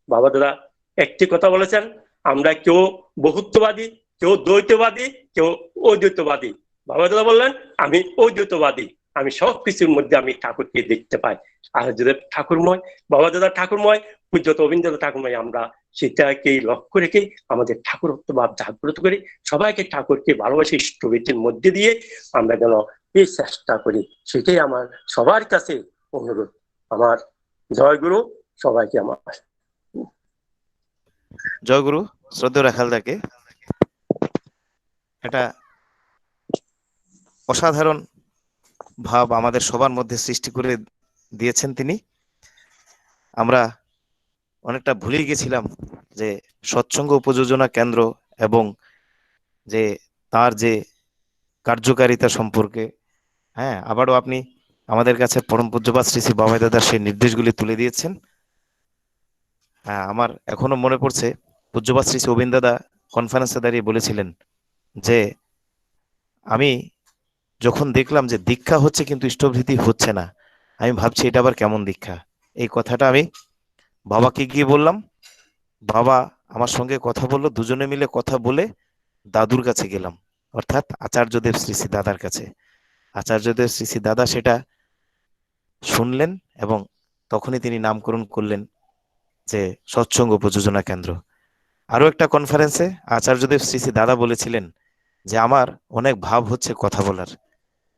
বাবা দাদা একটি কথা বলেছেন, আমরা কেউ বহুত্ববাদী, কেউ দ্বৈতবাদী, কেউ অদ্বৈতবাদী। বাবা দাদা বললেন, আমি অদ্বৈতবাদী, আমি সবকিছুর মধ্যে আমি ঠাকুরকে দেখতে পাই। আর যদি ঠাকুরময়, বাবা দাদা ঠাকুরময়, পূজ্যত অবিন্দ ঠাকুরময়, আমরা সেটাকে লক্ষ্য রেখে আমাদের ঠাকুরত্ব ভাব জাগ্রত করে সবাইকে ঠাকুরকে ভালোবাসে ইষ্টভীতির মধ্যে দিয়ে আমরা যেন এই চেষ্টা করি, সেটাই আমার সবার কাছে অনুরোধ। আমার জয়গুরু, সবাইকে আমার জয়গুরু। শ্রদ্ধেয় রাখালদাকে এটা অসাধারণ ভাব আমাদের সবার মধ্যে সৃষ্টি করে দিয়েছেন তিনি। আমরা অনেকটা ভুলে গেছিলাম যে সৎসঙ্গ উপযোজনা কেন্দ্র এবং যে তার যে কার্যকারিতা সম্পর্কে। হ্যাঁ, আবারও আপনি আমাদের কাছে পরম পূজ্যপাদ শ্রী শ্রী বাবাই দাদার সেই নির্দেশগুলি তুলে দিয়েছেন। হ্যাঁ, আমার এখনো মনে পড়ছে পূজ্যপাদ শ্রী শ্রী অবিন্দ দাদা কনফারেন্সে দাঁড়িয়ে বলেছিলেন যে আমি যখন দেখলাম যে দীক্ষা হচ্ছে কিন্তু ইষ্টভৃতি হচ্ছে না, আমি ভাবছি এটা আবার কেমন দীক্ষা। এই কথাটা আমি বাবাকে গিয়ে বললাম, বাবা আমার সঙ্গে কথা বললো, দুজনে মিলে কথা বলে দাদুর কাছে গেলাম, অর্থাৎ আচার্যদেব শ্রী শ্রী দাদার কাছে। আচার্যদেব শ্রী শ্রী দাদা সেটা শুনলেন এবং তখনই তিনি নামকরণ করলেন যে সৎসঙ্গ উপযোজনা কেন্দ্র। আরো একটা কনফারেন্সে আচার্যদেব শ্রী শ্রী দাদা বলেছিলেন যে আমার অনেক ভাব হচ্ছে কথা বলার,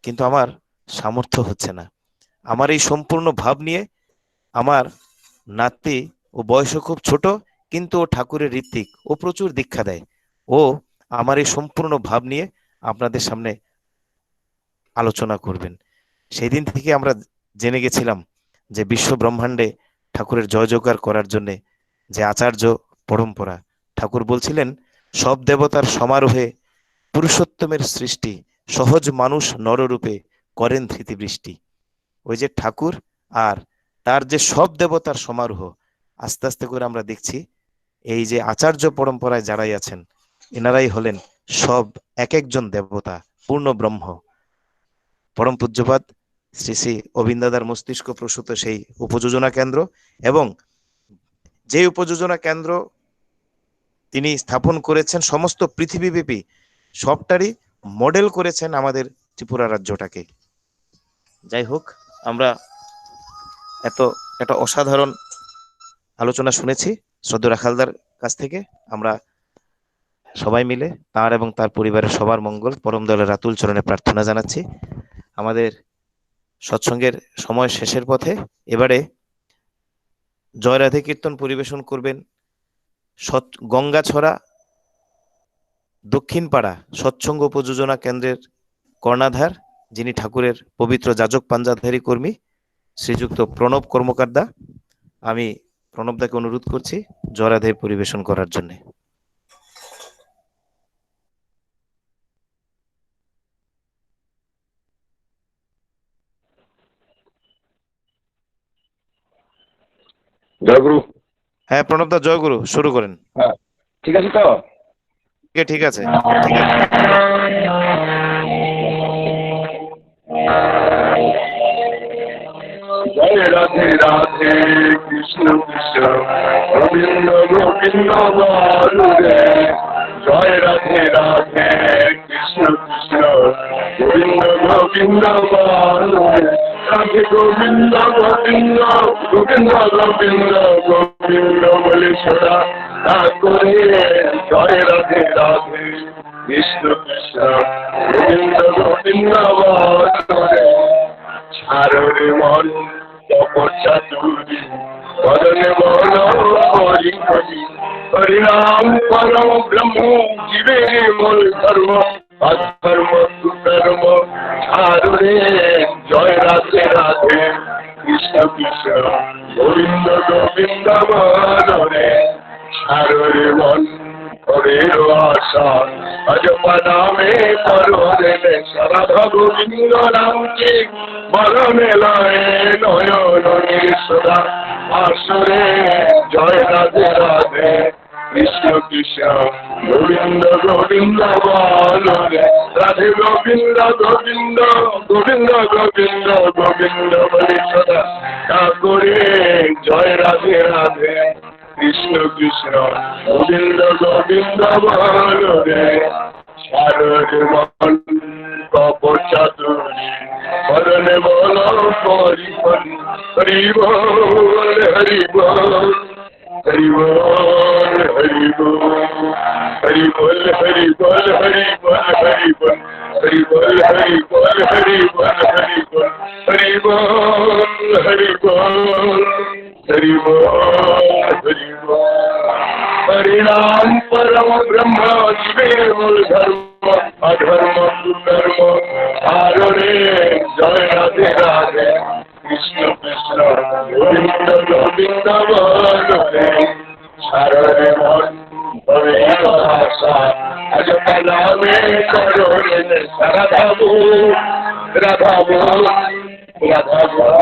কিন্তু আমার সামর্থ্য হচ্ছে না। আমার এই সম্পূর্ণ ভাব নিয়ে আমার নাতি, ও বয়সও খুব ছোট, কিন্তু ও ঠাকুরের ঋত্বিক, ও প্রচুর দীক্ষা দেয়, ও আমার এই সম্পূর্ণ ভাব নিয়ে আপনাদের সামনে আলোচনা করবেন। সেই দিন থেকে আমরা জেনে গেছিলাম যে বিশ্ব ব্রহ্মাণ্ডে ঠাকুরের জয় জয়কার করার জন্য যে আচার্য পরম্পরা, ঠাকুর বলছিলেন সব দেবতার সমারোহে পুরুষোত্তমের সৃষ্টি, সহজ মানুষ নররূপে করেন ধৃতিবৃষ্টি। ওই যে ঠাকুর আর তার যে সব দেবতার সমারোহ, আস্তে আস্তে করে আমরা দেখছি এই যে আচার্য পরম্পরায় যারাই আছেন এনারাই হলেন সব এক একজন দেবতা, পূর্ণ ব্রহ্ম। পরম পূজ্যপাদ শ্রী শ্রী অবিন্দাদার মস্তিষ্ক প্রসূত সেই উপযোজনা কেন্দ্র এবং যে উপযোজনা কেন্দ্র তিনি স্থাপন করেছেন সমস্ত পৃথিবীব্যাপী, সবটারই মডেল করেছেন আমাদের ত্রিপুরা রাজ্যটাকে। যাই হোক, আমরা একটা অসাধারণ আলোচনা শুনেছি শ্রদ্ধা রাখালদার কাছ থেকে। আমরা সবাই মিলে তার এবং তার পরিবারের সবার মঙ্গল পরম দয়ালের রাতুল চরণে প্রার্থনা জানাচ্ছি। আমাদের সৎসঙ্গের সময় শেষের পথে। এবারে জয় রাধে কীর্তন পরিবেশন করবেন গঙ্গাছড়া দক্ষিণ পাড়া সৎসঙ্গ উপযোজনা কেন্দ্রের কর্ণাধার, যিনি ঠাকুরের পবিত্র যাজক পাঞ্জাধারী কর্মী, শ্রীযুক্ত প্রণব কর্মকার দা। আমি প্রণব দাকে অনুরোধ করছি জয় রাধে পরিবেশন করার জন্য। জয়গুরু। হ্যাঁ প্রণব দা, জয় গুরু, শুরু করেন। হ্যাঁ, ঠিক আছে তো? ঠিক আছে, ঠিক আছে। জয় রাধে রাধে কৃষ্ণ কৃষ্ণ গোবিন্দ গোবিন্দ বলুরে। জয় রাধে রাধে কৃষ্ণ কৃষ্ণ গোবিন্দ গোবিন্দ বলুরে। রাধে গোবিন্দ গোবিন্দ গোবিন্দ গোবিন্দ গোবিন্দ বলে ছোড়া করে। জয় রাধে রাধে কৃষ্ণ কৃষ্ণ গোবিন্দ গোবিন্দ বলুরে। ছাড়রে মন তপস্যা চুরি বদনে মন হরি হরি। হরিনাম পরম ব্রহ্ম জীবের মূল ধর্ম। অধর্ম কুকর্ম ছাড়রে। জয় রাধে রাধে কৃষ্ণ কৃষ্ণ গোবিন্দ গোবিন্দ বলরে। ছাড়রে মন হরের আশা অজপা নামে পরে। রাধা গোবিন্দ নামকে মরণে লয়ে নয়ন সদা আসরে। জয় রাধে রাধে কৃষ্ণ কৃষ্ণ গোবিন্দ গোবিন্দ বলরে। রাধে গোবিন্দ গোবিন্দ গোবিন্দ গোবিন্দ গোবিন্দ বলে সদা করে। জয় রাধে রাধে কৃষ্ণ কৃষ্ণ গোবিন্দ গোবিন্দ বলরে। ছাড়রে মন তপস্যা চুরি বদনে বল হরি হরি। হরি বল হরি বল হরি বল হরি বল হরি বল হরি বল হরি বল হরি বল হরি বল হরি বল হরি বল হরি বল হরি বল হরি বল হরি বল হরি বল। হরিনাম পরম ব্রহ্ম জীবের মূল ধর্ম। অধর্ম কুকর্ম ছাড়রে। জয় রাধে রাধে কৃষ্ণ কৃষ্ণ গোবিন্দ গোবিন্দ বলরে। ছাড়রে মন হরের আশা অজপা নামে কররে। রাধা বল রাধা বল রাধা বল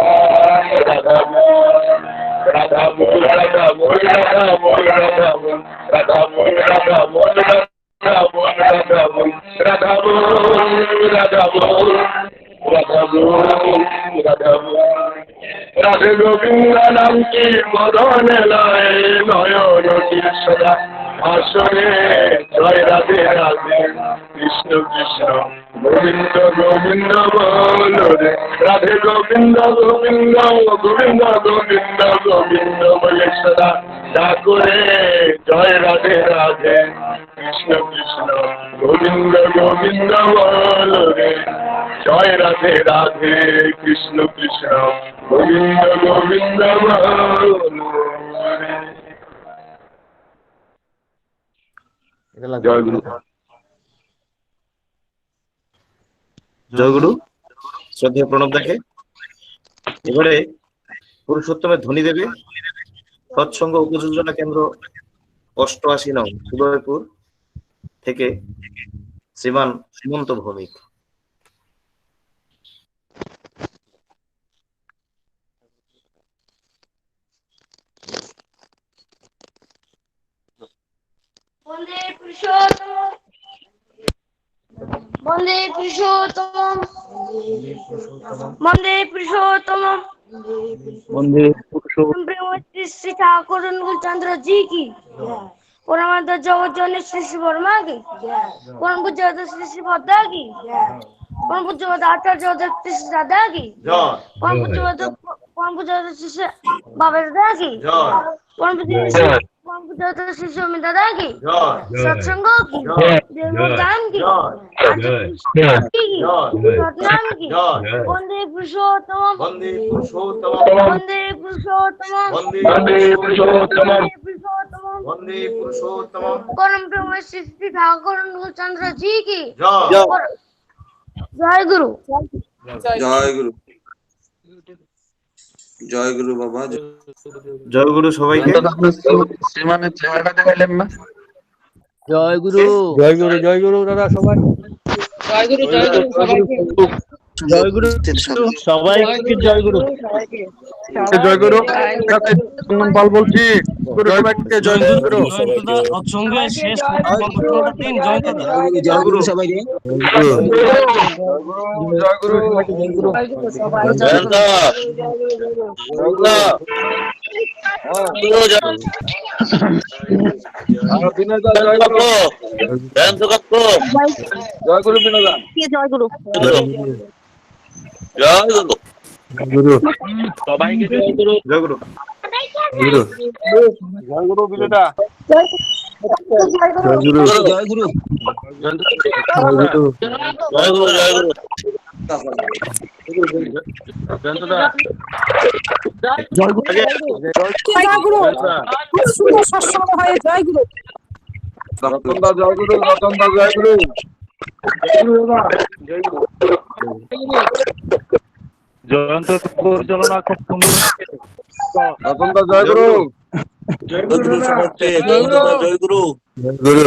রাধা বল রাধা বল রাধা বল রাধা বল রাধা বল রাধা বল রাধা বল রাধা বল রাধা বল রাধা বল রাধা বল রাধা বল রাধা বল। রাধে গোবিন্দ নামকে মদনে লয়ে নয়ন সদা আসরে। জয় রাধে রাধে কৃষ্ণ কৃষ্ণ গোবিন্দ গোবিন্দ বলরে। রাধে গোবিন্দ গোবিন্দ গোবিন্দ গোবিন্দ গোবিন্দ বলে সদা করে। জয় রাধে রাধে কৃষ্ণ কৃষ্ণ গোবিন্দ গোবিন্দ বলরে। জয় রাধে রাধে কৃষ্ণ কৃষ্ণ গোবিন্দ গোবিন্দ বলরে। জয় গুরু। জয় গুরু। শ্রদ্ধেয় প্রণব দাকে এবারে পুরুষোত্তমের ধ্বনি দেবে সৎসঙ্গ উপযোজনা কেন্দ্র 88 নং উদয়পুর থেকে শ্রীমান সুমন্ত ভৌমিক। বন্দে পুরুষোত্তম বন্দে পুরুষোত্তম বন্দে পুরুষোত্তম বন্দে পুরুষোত্তম। प्रेम श्री श्री ठाकुर अनुकूल चंद्र जी की। परमानंद जगत जननी श्री श्री वर्मा की। परम पूज्य श्री श्री भद्रा की। परम पूज्य आचार्य श्री श्री दादा की। परम पूज्य श्री श्री बाबा दादा की। परम पूज्य श्री श्री अमित दादा की। सत्संगों की देवदान की सतनाम की। वंदे पुरुषोत्तम वंदे पुरुषोत्तम वंदे पुरुषोत्तम वंदे पुरुषोत्तम पुरुषोत्तम वंदे पुरुषोत्तम। परम ब्रह्म श्री श्री ठाकुर अनुकूल चंद्र जी की। जय जय गुरु। জয় গুরু। জয় গুরু বাবা। জয় গুরু সবাইকে। শ্রীমানের চেহারাটা দেখাইলেন না। জয় গুরু। জয় গুরু দাদা সবাই। জয় গুরু সবাইকে। জয় গুরু সবাইকে জয় গুরু। জয় গুরু পাল বলছি। গুরু সবাইকে জয় গুরু। সঙ্গে শেষ দিন জয় দাদা। জয় গুরু সবাইকে। জয় গুরু। জয় গুরু বিনোদা। জয় গুরু। গুরু সবাইকে জয় গুরু। জয় গুরু। গুরু জয় গুরু বিনোদা। জয় গুরু জয় গুরু। জয় গুরু। জয় গুরু। জয় গুরু। জয় গুরু। খুব সুন্দর সৎসঙ্গ হয়। জয় গুরু। রতনদা জয় গুরু। রতনদা জয় গুরু। জয়ন্ত পরিচালনা খুব সুন্দর। রতনদা জয় গুরু। জয় গুরু সবাইকে। জয় গুরু। গুরু